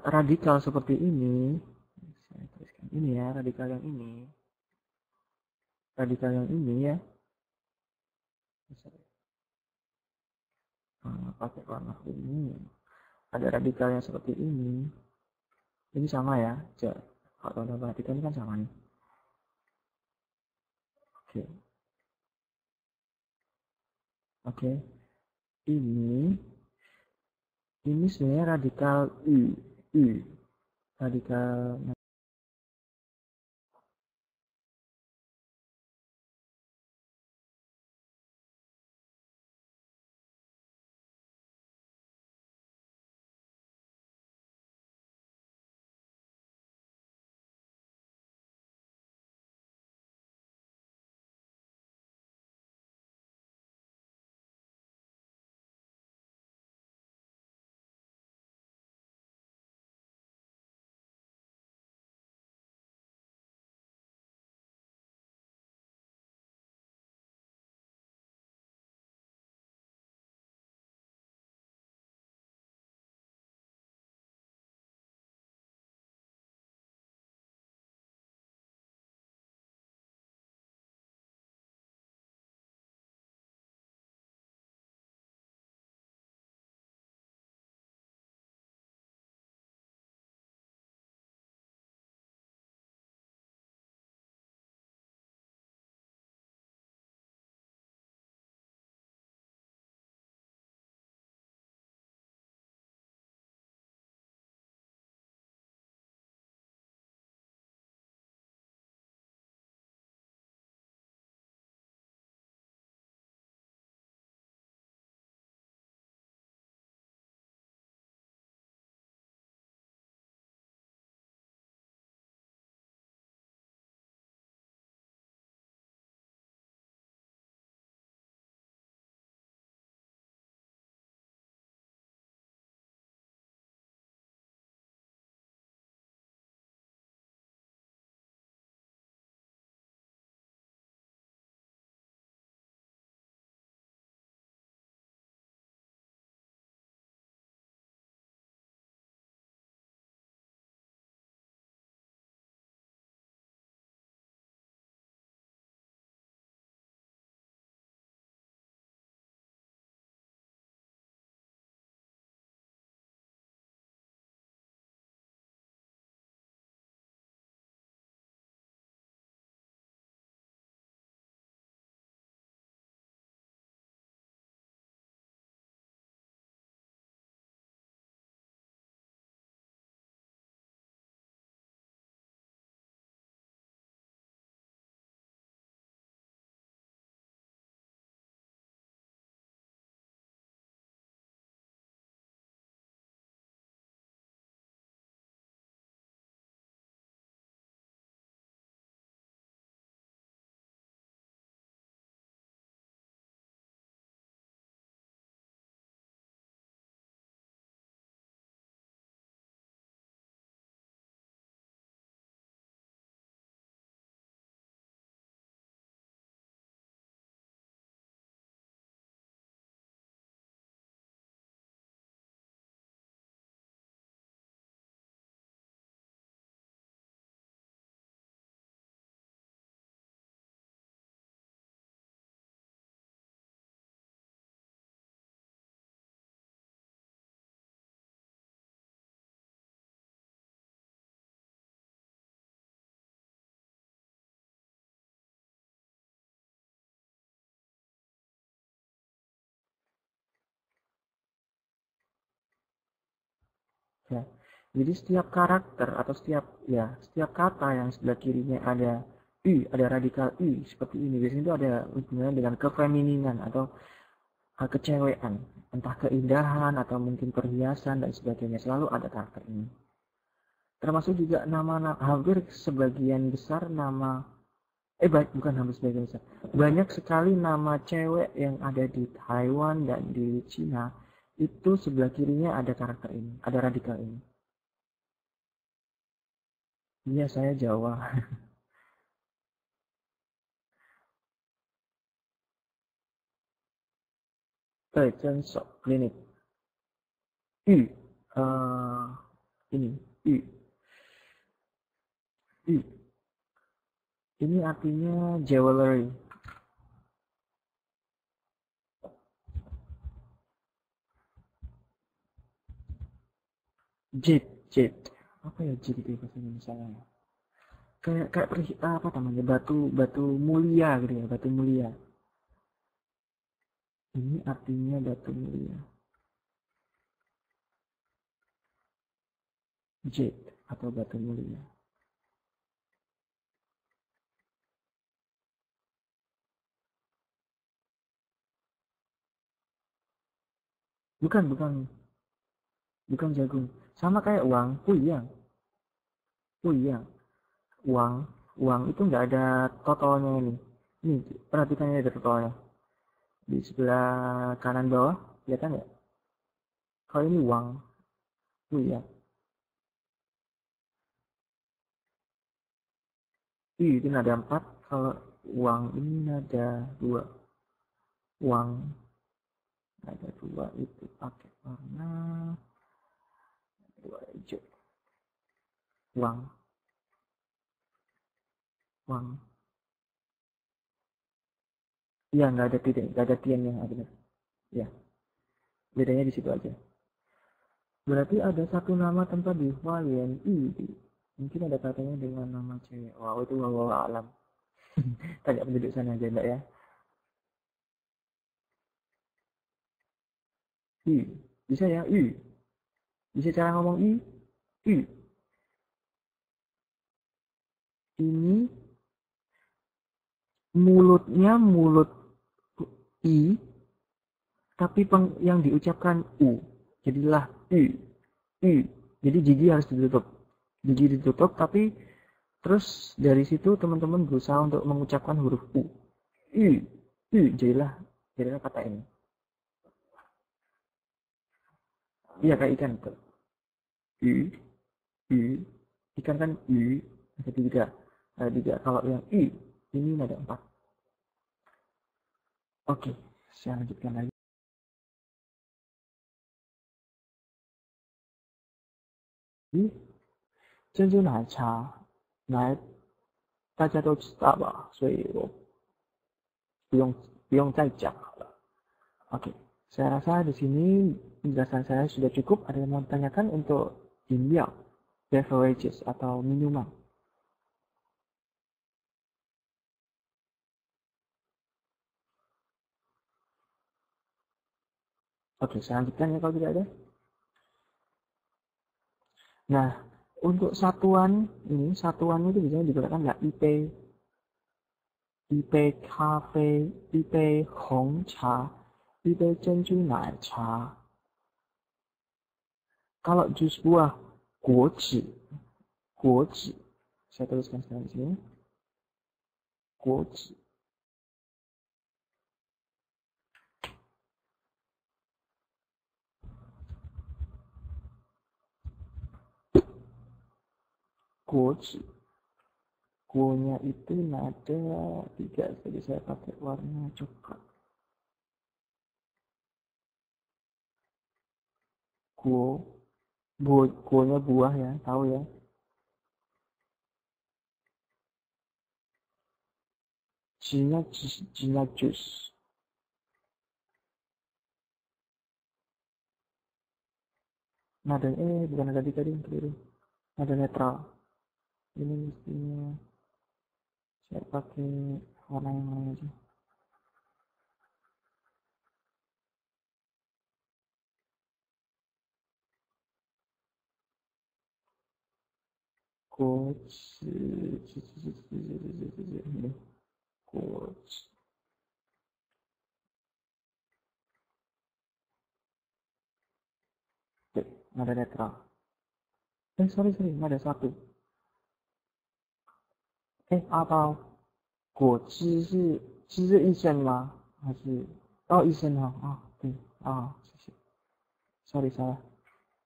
radikal seperti ini, saya tuliskan ini ya, radikal yang ini ya, pakai warna ini, ada radikal yang seperti ini sama ya, kalau teman-teman perhatikan ini kan sama nih. Oke, ini sebenarnya radikal U, radikal ya. Jadi setiap karakter atau setiap kata yang sebelah kirinya ada ada radikal seperti ini, biasanya itu ada hubungannya dengan kefemininan atau kecewean, entah keindahan atau mungkin perhiasan dan sebagainya, selalu ada karakter ini. Termasuk juga nama hampir sebagian besar nama bukan hampir sebagian besar, banyak sekali nama cewek yang ada di Taiwan dan di Cina itu sebelah kirinya ada karakter ini, ada radikal ini. Iya, saya Jawa. Sok klinik. Uh, ini U. U. Ini artinya jewelry. Jade. Apa ya jade itu bahasa Indonesia ya? Kayak apa namanya? Batu mulia gitu ya, batu mulia. Ini artinya batu mulia. Jade atau batu mulia. Bukan jagung. Sama kayak uang, puyang. Uang itu nggak ada totalnya ini. Ini perhatikan ini ada totalnya. Di sebelah kanan bawah, kelihatan nggak? Kalau ini uang, puyang. Itu nada 4, kalau uang ini nada 2. Uang nada 2 itu pakai warna 2 hijau. Uang. Iya, nggak ada titik, nggak ada tiangnya, benar. Ya, bedanya di situ aja. Berarti ada satu nama tempat di Hualien mungkin ada katanya dengan nama cewek. Wow, itu wallahu alam. Tanya penduduk sana aja, enggak ya? Bisa ya, bisa cara ngomong ini mulutnya mulut i, tapi yang diucapkan jadilah jadi gigi harus ditutup, tapi terus dari situ teman-teman berusaha untuk mengucapkan huruf jadilah kata ini. Iya, kayak ikan tuh. Ikan kan ada tiga. Kalau yang ini ada 4. Oke, saya lanjutkan lagi.珍珠奶茶，大家都知道吧，所以我不用再讲好了。Oke, saya rasa di sini penjelasan saya sudah cukup. Ada yang mau tanyakan untuk饮料, beverages atau minuman? Oke, saya lanjutkan ya kalau tidak ada. Nah, untuk satuan itu biasanya digunakan nggak IP cafe, IP hong cha, IP珍珠奶茶. Kalau jus buah, guozi. Saya tuliskan sekarang di sini. Guozi. Guonya itu nada 3, jadi saya pakai warna coklat. Guonya buah ya, tahu ya. Jinya jus. Nada bukan nada 3 deh, keliru. Nada netral. Ini mestinya saya pakai warna yang lain aja. 果汁，果汁。Nada netral. Sorry, nada satu. Apa 果汁是医生吗？还是医生对谢谢。Sorry salah.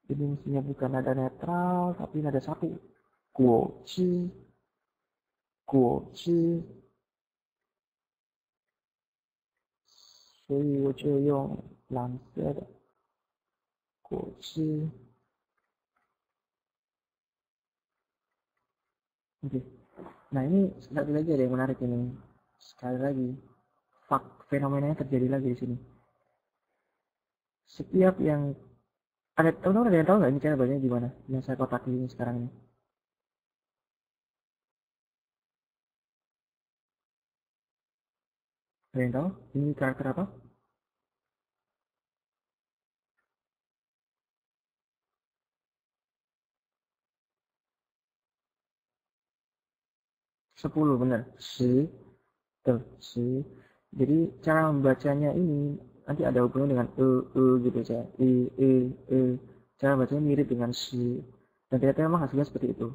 Ini mestinya bukan nada netral tapi nada satu. 果汁，所以我就用蓝色的果汁。Oke. Nah ini satu lagi ada yang menarik ini. Sekali lagi, fenomenanya terjadi lagi di sini. Setiap yang ada teman-teman ada yang tahu nggak ini cara bacanya gimana? Yang saya kotak ini sekarang ini. Ada yang tahu? Ini karakter apa? Sepuluh benar. Si. Jadi cara membacanya ini nanti ada hubungan dengan gitu ya. Cara bacanya mirip dengan si. Dan ternyata memang hasilnya seperti itu.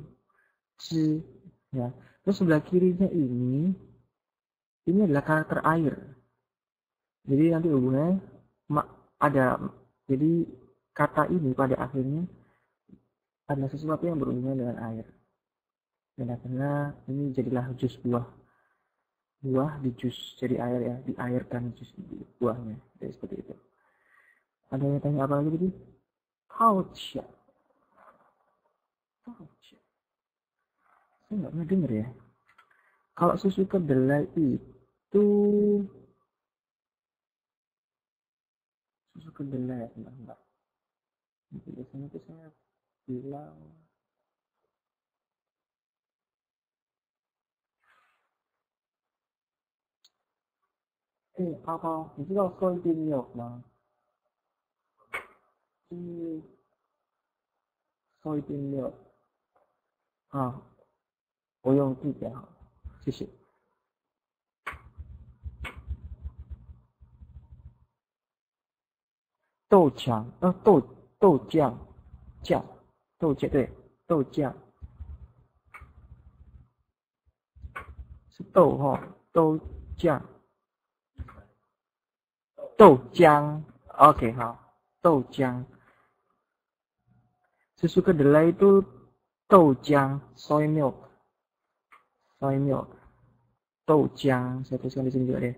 Si. Ya. Terus sebelah kirinya ini adalah karakter air. Jadi nanti hubungannya ada. Jadi kata ini pada akhirnya adalah sesuatu yang berhubungan dengan air. Dan akhirnya ini jadilah jus buah di jus jadi air ya, diairkan jus buahnya, jadi seperti itu. Ada yang tanya apa lagi tadi? Kaucha. Saya nggak pernah dengar ya. Kalau susu kedelai itu susu kedelai enggak. Biasanya itu saya bilang apa? Itu kalau soybean milk mah. Soybean milk. 我用地点好，谢谢。豆浆，豆酱，对，豆酱是豆豆酱，豆浆 ，OK 好，豆浆。Susu kedelai itu 豆浆 soy milk 豆浆saya tuliskan di sini juga deh.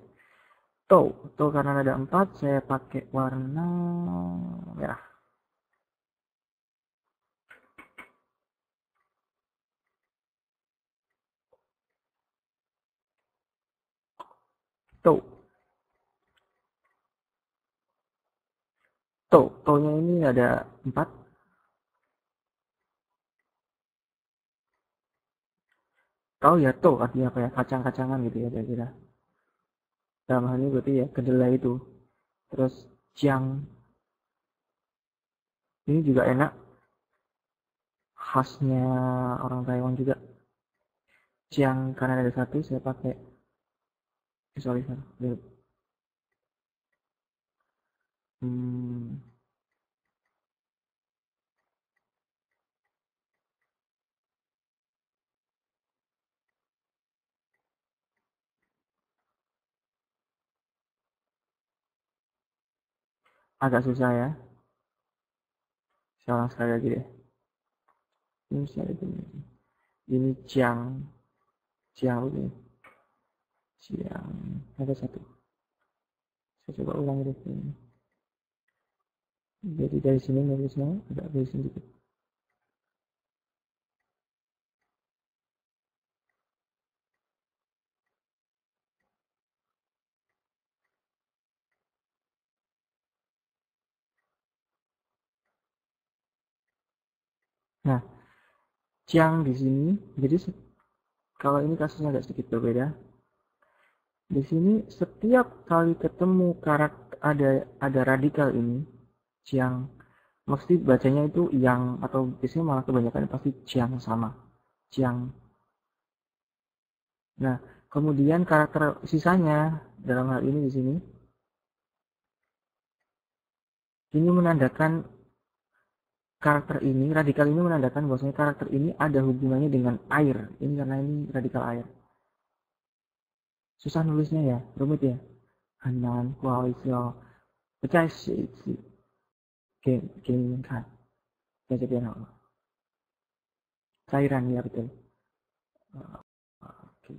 Tuh karena ada 4 saya pakai warna merah. Nya ini ada 4. Tahu ya artinya apa ya? Kacang-kacangan gitu ya kira-kira. Dalam hal ini berarti ya kedelai itu. Terus jang. Ini juga enak. Khasnya orang Taiwan juga. Jang karena ada 1 saya pakai visualizer. Agak susah ya. Saya ulang sekali lagi deh. Ini jang ini. Jang ada 1. Saya coba ulang deh. Jadi dari sini nulisnya agak dari sini dikit. Nah, jang di sini, jadi kalau ini kasusnya agak sedikit berbeda. Di sini setiap kali ketemu karakter ada radikal ini, jang, mesti bacanya itu yang atau biasanya malah kebanyakan pasti jang sama. Jiang. Nah, kemudian karakter sisanya dalam hal ini di sini ini menandakan karakter ini, radikal ini menandakan bahwasanya karakter ini ada hubungannya dengan air. Ini karena ini radikal air. Susah nulisnya ya, rumit ya. Hanan, Kualisio, Pecah sih. Game kan. Baca biar apa? Cairan ya betul. Oke.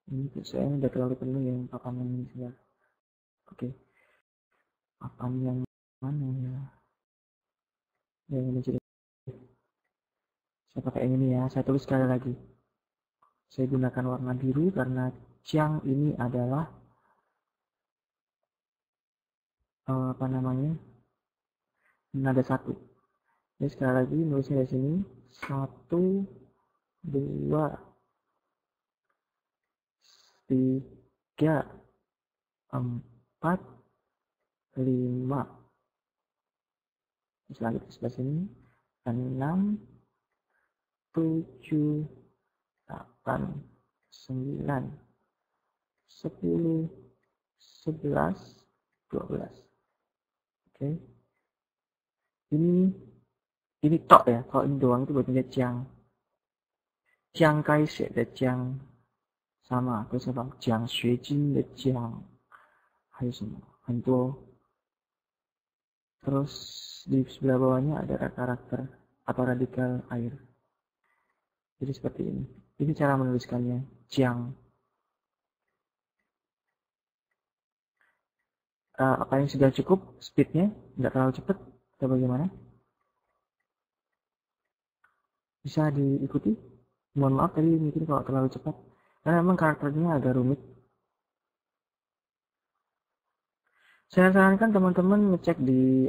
Ini saya udah terlalu penuh yang papan ini sudah. Oke. Papan yang mana ya? Yang ini jadi. Saya pakai yang ini ya. Saya tulis sekali lagi. Saya gunakan warna biru karena Jiang ini adalah apa namanya? Nada satu. Jadi sekali lagi nulisnya di sini 1, 2, 3, 4, 5. Terus lagi di sebelah sini 6, 7, 8, 9, 10, 11, 12. Oke. Ini tok ya. Kalau ini doang itu berarti Jiang. Jiang Kaishe的Jiang sama terus apa? Jiang Xuejin的Jiang. 还有什么？很多。Terus di sebelah bawahnya ada karakter atau radikal air. Jadi seperti ini. Ini cara menuliskannya. Jiang. Apa yang sudah cukup speednya? Nggak terlalu cepat atau bagaimana? Bisa diikuti? Mohon maaf tadi mungkin kalau terlalu cepat. Karena memang karakternya agak rumit. Saya sarankan teman-teman ngecek di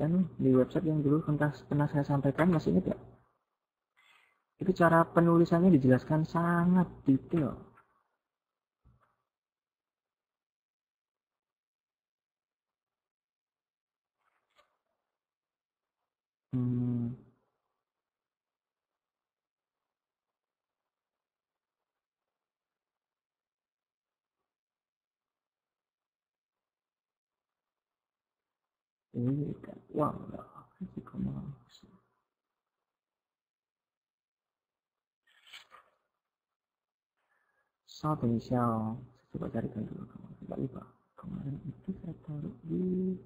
website yang dulu pernah saya sampaikan, masih ingat ya? Itu cara penulisannya dijelaskan sangat detail. Ini kan uang lah. Satu misal, saya coba carikan dulu. Tidak lupa. Kemarin itu saya taruh di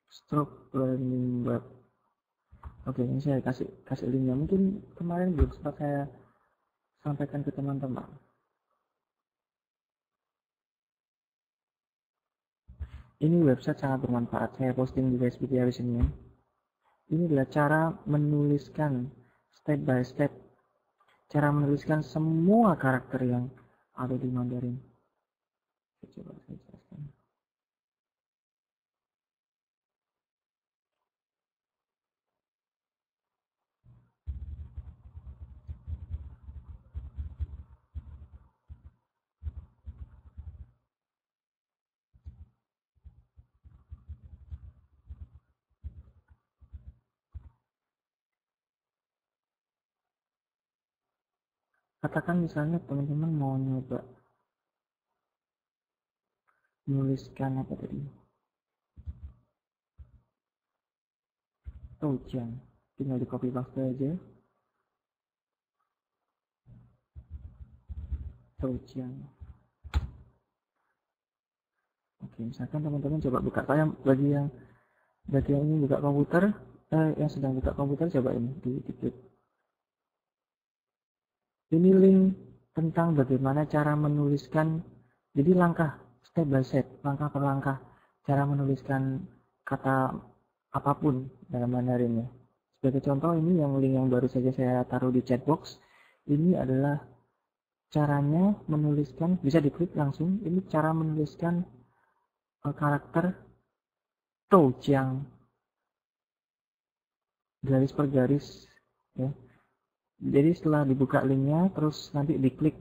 Stroke Learning Web. Oke, ini saya kasih linknya. Mungkin kemarin belum sempat saya sampaikan ke teman-teman. Ini website sangat bermanfaat. Saya posting di Facebook ya di sini. Ini adalah cara menuliskan step by step. Cara menuliskan semua karakter yang ada di Mandarin. Coba saya jelaskan. Katakan misalnya teman-teman mau nyoba menuliskan apa tadi? Toujang. Tinggal di copy paste aja. Toujang. Oke. Oke, misalkan teman-teman coba buka, bagi yang ini buka komputer, yang sedang buka komputer coba ini diklik. Ini link tentang bagaimana cara menuliskan, jadi langkah step by step, langkah per langkah cara menuliskan kata apapun dalam Mandarin ya. Sebagai contoh, ini yang link yang baru saja saya taruh di chat box, ini adalah caranya menuliskan, bisa diklik langsung. Ini cara menuliskan karakter Toujiang garis per garis ya. Jadi setelah dibuka linknya, terus nanti diklik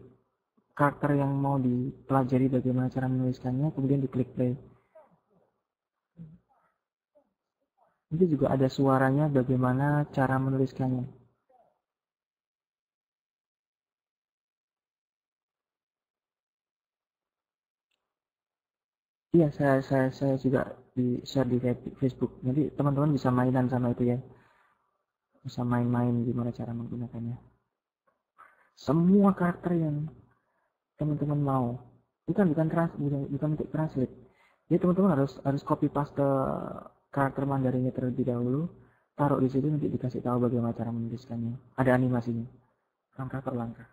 karakter yang mau dipelajari bagaimana cara menuliskannya, kemudian diklik play. Nanti juga ada suaranya bagaimana cara menuliskannya. Iya, saya juga di share di Facebook. Jadi teman-teman bisa mainan sama itu ya. Bisa main-main gimana cara menggunakannya. Semua karakter yang teman-teman mau. Bukan untuk translate. Jadi teman-teman harus copy paste karakter Mandarinnya terlebih dahulu, taruh di situ, nanti dikasih tahu bagaimana cara menuliskannya. Ada animasinya, langkah per langkah.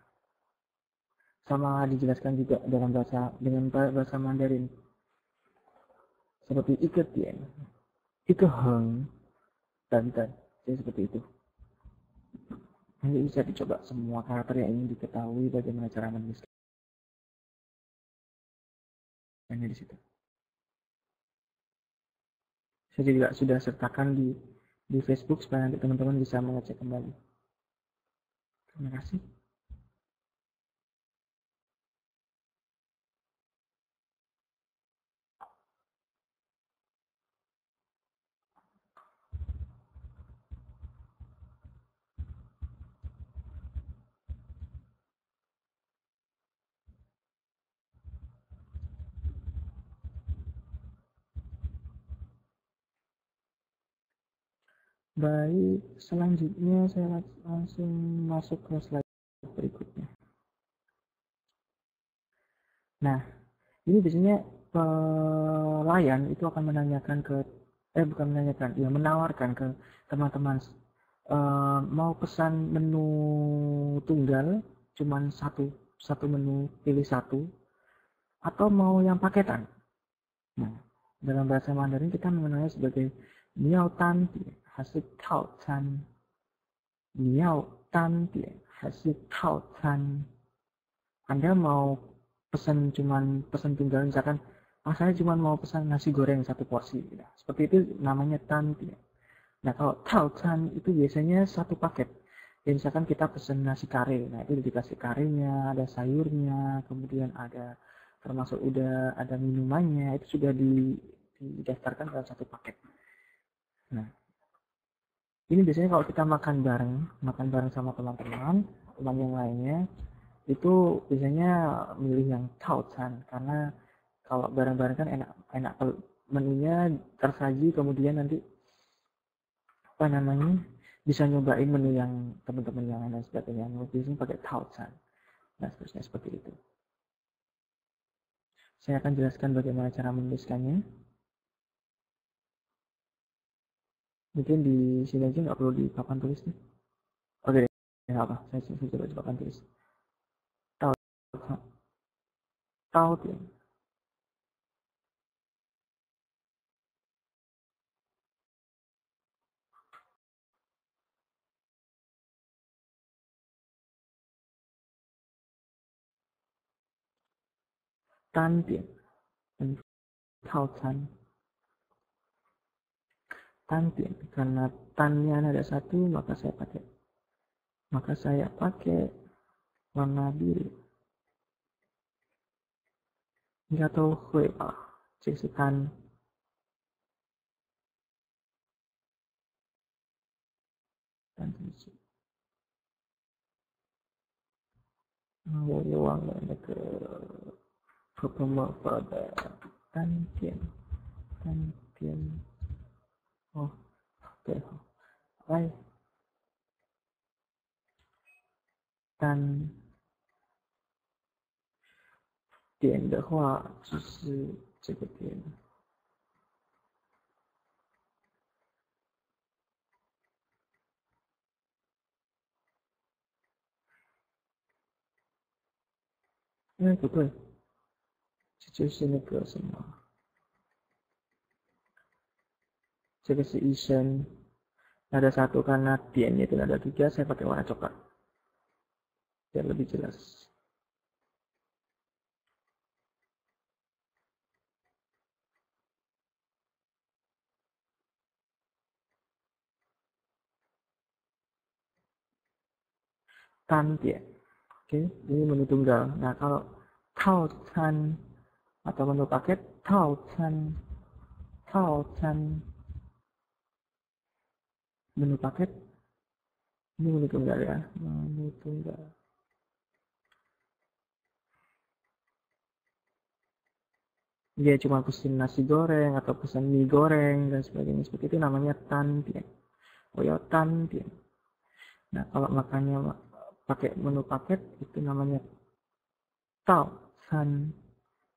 Sama dijelaskan juga dengan bahasa Mandarin. Seperti iketien, ikeheng, dan. Jadi seperti itu. Nanti bisa dicoba semua karakter yang ingin diketahui bagaimana cara menuliskannya di situ. Saya juga sudah sertakan di Facebook supaya nanti teman-teman bisa mengecek kembali. Terima kasih. Baik, selanjutnya saya langsung masuk ke slide berikutnya. Nah, ini biasanya pelayan itu akan menanyakan menawarkan ke teman-teman, mau pesan menu tunggal, cuman satu menu, pilih satu, atau mau yang paketan. Nah, dalam bahasa Mandarin kita mengenalnya sebagai niao tan tie hasil tao tan, niao tan tie hasil tao tan. Anda mau pesan tunggal, misalkan saya cuma mau pesan nasi goreng satu porsi, nah, seperti itu namanya tan tie. Nah, kalau tao tan itu biasanya satu paket. Ya, misalkan kita pesan nasi kare, nah itu dikasih karenya, ada sayurnya, kemudian ada termasuk udah ada minumannya, itu sudah didaftarkan dalam satu paket. Nah, ini biasanya kalau kita makan bareng sama teman yang lainnya, itu biasanya milih yang tautan, karena kalau bareng-bareng kan enak menunya tersaji, kemudian nanti bisa nyobain menu yang teman-teman yang lain dan sebagainya. Biasanya pakai tautan. Nah, seterusnya seperti itu. Saya akan jelaskan bagaimana cara menuliskannya. Mungkin di sini aja, nggak perlu di papan tulis nih. Oke deh, nggak apa. Saya coba di papan tulis. Tahu ya. Tantian dan tautan. Tantian, karena tannya ada satu, maka saya pakai warna biru. Nggak tahu hui ah, tan. Dan我又忘了那个pada tantian. Oh, oke. Baik.单点的话就是 sebutin. betul. 这就是那个什么，这个是医生。Nada satu karena tiannya itu nada 3, saya pakai warna coklat biar lebih jelas. Tan tian. Oke, ini menu tunggal. Nah, kalau tao chan atau menu paket tao chan menu paket ini menu tunggal ya, menu tunggal. Dia cuma pesen nasi goreng atau pesen mie goreng dan sebagainya seperti itu, namanya tan tian. Oh ya, tan tian. Nah, kalau makannya pakai menu paket itu namanya tao san.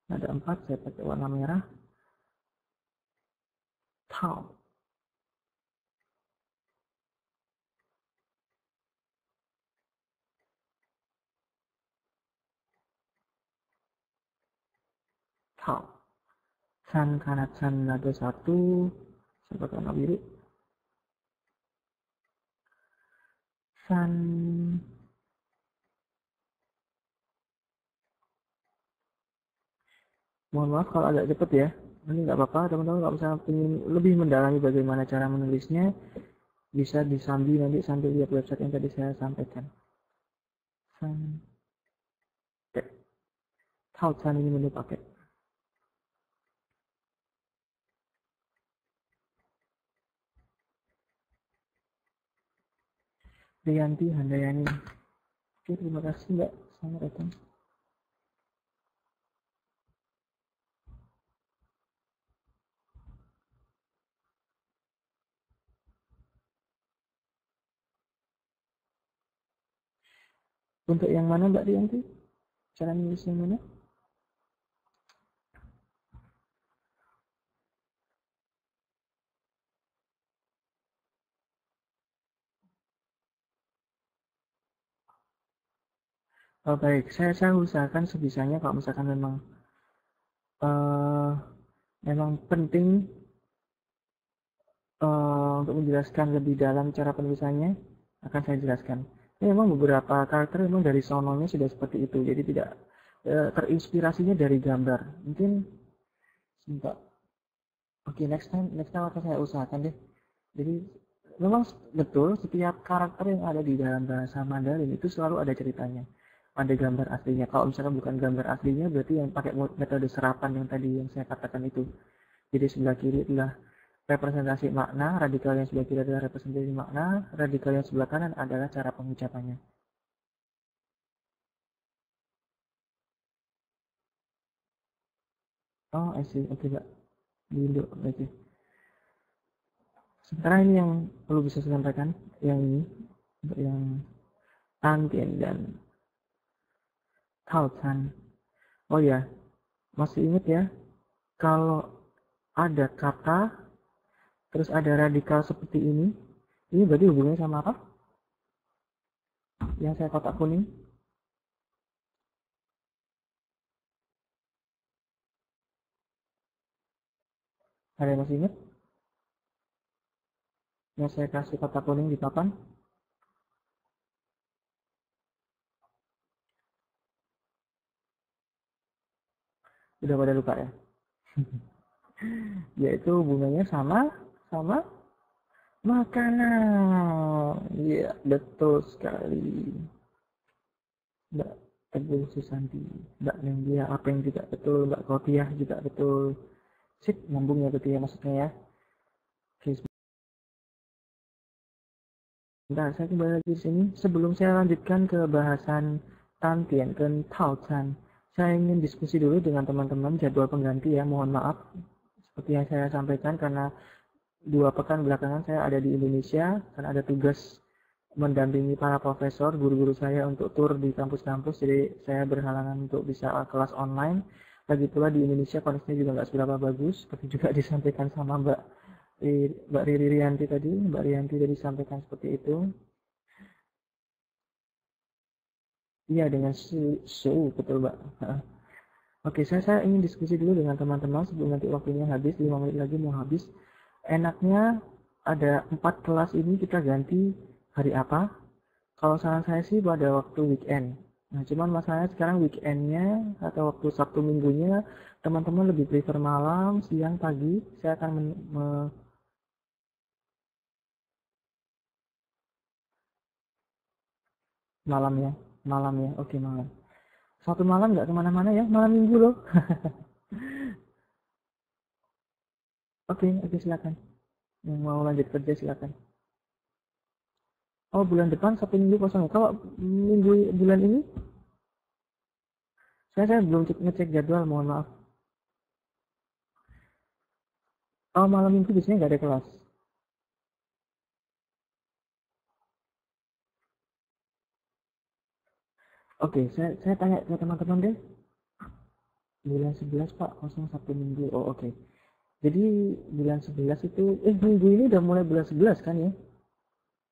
Ada 4, saya pakai warna merah. Tao. Tao. San karena san ada 1, saya pakai warna biru. San. Mohon maaf kalau agak cepet ya. Ini nggak apa-apa, teman-teman kalau misalnya ingin lebih mendalami bagaimana cara menulisnya, bisa disambi nanti sambil lihat website yang tadi saya sampaikan. San. Oke. Tao san ini menu paket. Rianti Handayani. Oke, terima kasih Mbak. Selamat datang. Untuk yang mana Mbak Rianti? Cara nulis yang mana? Oh, baik, saya usahakan sebisanya kalau misalkan memang penting untuk menjelaskan lebih dalam cara penulisannya, akan saya jelaskan. Ini memang beberapa karakter memang dari sononya sudah seperti itu, jadi tidak terinspirasinya dari gambar. Mungkin sebentar. Oke, next time akan saya usahakan deh. Jadi memang betul setiap karakter yang ada di dalam bahasa Mandarin itu selalu ada ceritanya. Ada gambar aslinya. Kalau misalkan bukan gambar aslinya, berarti yang pakai metode serapan yang tadi yang saya katakan itu. Jadi sebelah kiri adalah representasi makna, radikal yang sebelah kiri adalah representasi makna, radikal yang sebelah kanan adalah cara pengucapannya. Oh, I see. Oke, Mbak. Dulu, oke. Sementara ini yang perlu bisa saya sampaikan, yang ini, untuk yang Tantien dan Taocan. Oh ya, masih ingat ya, kalau ada kata, terus ada radikal seperti ini berarti hubungannya sama apa? Yang saya kotak kuning. Ada yang masih ingat? Yang saya kasih kotak kuning di papan. Udah pada lupa ya? Yaitu hubungannya sama makanan. Iya, betul sekali. Mbak Teguh Susanti, Mbak Nenggia, apa yang juga betul, Mbak Kopiah juga betul. Sip, nyambung ya betul ya maksudnya ya. Oke, sebentar, saya kembali lagi di sini. Sebelum saya lanjutkan ke bahasan Tantien dan Taocan, saya ingin diskusi dulu dengan teman-teman jadwal pengganti ya. Mohon maaf, seperti yang saya sampaikan karena 2 pekan belakangan saya ada di Indonesia karena ada tugas mendampingi para profesor, guru-guru saya untuk tur di kampus-kampus, jadi saya berhalangan untuk bisa kelas online. Lagi pula di Indonesia koneksinya juga nggak seberapa bagus, seperti juga disampaikan sama Mbak Riri Rianti tadi, Mbak Rianti tadi sampaikan seperti itu. Iya dengan suhu betul Mbak. Oke, saya ingin diskusi dulu dengan teman-teman sebelum nanti waktunya habis, 5 menit lagi mau habis. Enaknya ada 4 kelas ini kita ganti hari apa? Kalau saran saya sih pada waktu weekend. Nah, cuman masalahnya sekarang weekendnya atau waktu Sabtu Minggunya teman-teman lebih prefer malam, siang, pagi. Saya akan malam ya, malam ya, oke malam. Satu malam nggak kemana-mana ya, malam minggu loh. Oke, silakan. Yang mau lanjut kerja silakan. Oh, bulan depan Sabtu Minggu kosong. Kalau minggu bulan ini, saya belum ngecek jadwal, mohon maaf. Oh, malam minggu biasanya nggak ada kelas. Oke, saya tanya ke teman-teman deh. Bulan 11 Pak, kosong Sabtu Minggu. Oh, oke. Jadi bulan 11 itu, minggu ini udah mulai bulan 11 kan ya?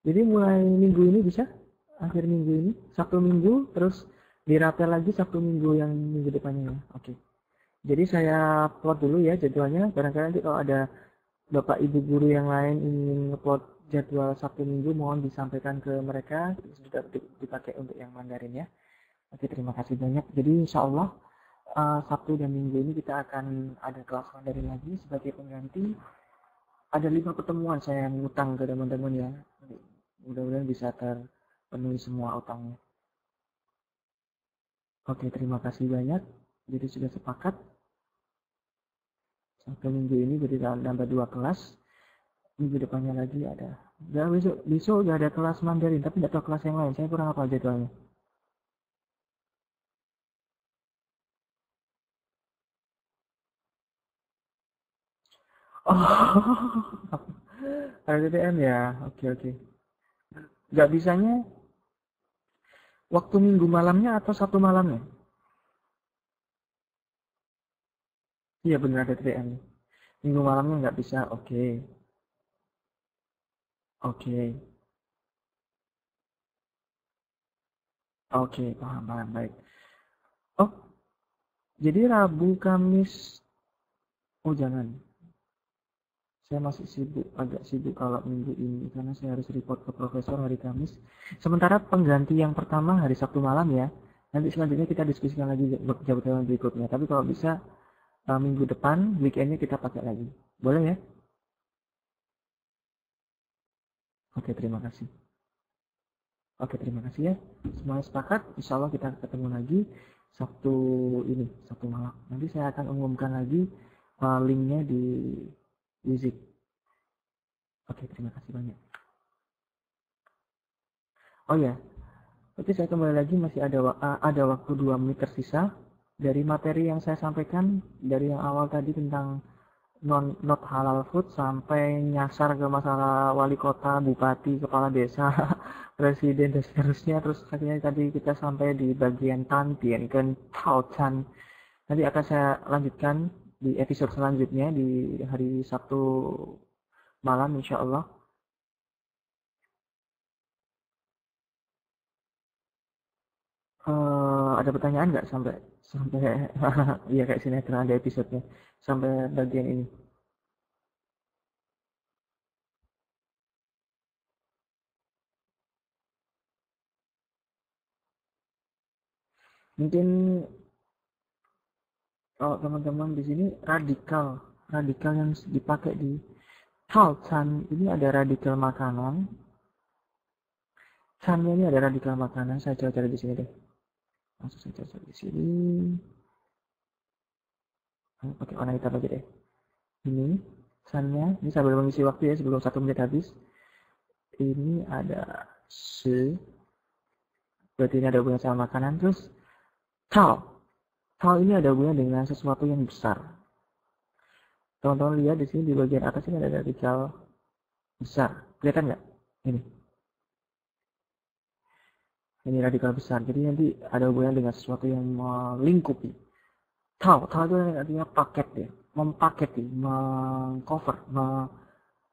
Jadi mulai minggu ini bisa? Akhir minggu ini, Sabtu Minggu, terus dirapel lagi Sabtu Minggu yang minggu depannya ya. Oke. Jadi saya plot dulu ya jadwalnya. Barangkali nanti kalau ada Bapak Ibu guru yang lain ingin ngeplot jadwal Sabtu Minggu, mohon disampaikan ke mereka. Sudah dipakai untuk yang Mandarin ya. Oke, terima kasih banyak. Jadi insya Allah Sabtu dan Minggu ini kita akan ada kelas Mandarin lagi sebagai pengganti. Ada 5 pertemuan saya yang ngutang ke teman-teman ya. Mudah-mudahan bisa terpenuhi semua utangnya. Oke, terima kasih banyak. Jadi sudah sepakat. Sabtu Minggu ini jadi nambah 2 kelas. Minggu depannya lagi ada. Ya, besok udah ada kelas Mandarin, tapi tidak tahu kelas yang lain. Saya kurang apa jadwalnya. Oh, RTTM ya. Oke. Nggak bisanya waktu minggu malamnya atau Sabtu malamnya? Iya benar ada TTM. Minggu malamnya nggak bisa. Oke, paham, baik. Oh, jadi Rabu, Kamis, oh jangan. Saya masih agak sibuk kalau minggu ini karena saya harus report ke profesor hari Kamis. Sementara pengganti yang pertama hari Sabtu malam ya. Nanti selanjutnya kita diskusikan lagi jadwal berikutnya. Tapi kalau bisa minggu depan weekendnya kita pakai lagi. Boleh ya? Oke, terima kasih. Oke, terima kasih ya. Semuanya sepakat. Insya Allah kita ketemu lagi Sabtu ini, Sabtu malam. Nanti saya akan umumkan lagi linknya di Wizik. Oke, terima kasih banyak. Oh ya, oke saya kembali lagi masih ada waktu 2 menit tersisa dari materi yang saya sampaikan dari yang awal tadi tentang not halal food sampai nyasar ke masalah wali kota, bupati, kepala desa, presiden dan seterusnya. Terus akhirnya tadi kita sampai di bagian Tantian ke Taocan. Nanti akan saya lanjutkan di episode selanjutnya di hari Sabtu malam insya Allah. Ada pertanyaan nggak sampai iya kayak sinetron ada episodenya sampai bagian ini? Mungkin kalau teman-teman di sini radikal yang dipakai di Chan ini ada radikal makanan. Channya ini ada radikal makanan. Saya coba cari di sini deh. Langsung saya cari di sini. Pakai warna hitam aja deh. Ini Channya. Ini sambil mengisi waktu ya sebelum 1 menit habis. Ini ada berarti ini ada hubungan sama makanan. Terus Tao ini ada hubungan dengan sesuatu yang besar. Teman-teman lihat di sini di bagian atas ini ada radikal besar. Kelihatan nggak? Ini radikal besar. Jadi nanti ada hubungan dengan sesuatu yang melingkupi. Tahu itu artinya paket ya, mempaketi, mengcover,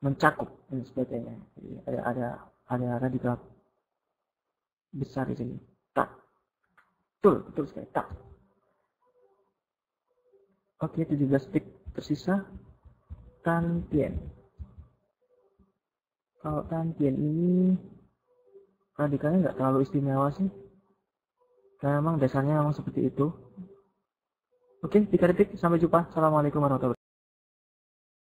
mencakup dan sebagainya. Jadi ada radikal besar di sini. Tak, betul sekali. Tak. Oke, 17 detik tersisa. Tantien. Kalau tantien ini radikalnya nggak terlalu istimewa sih. Karena memang dasarnya memang seperti itu. Oke, 3 detik. Sampai jumpa. Assalamualaikum warahmatullahi wabarakatuh.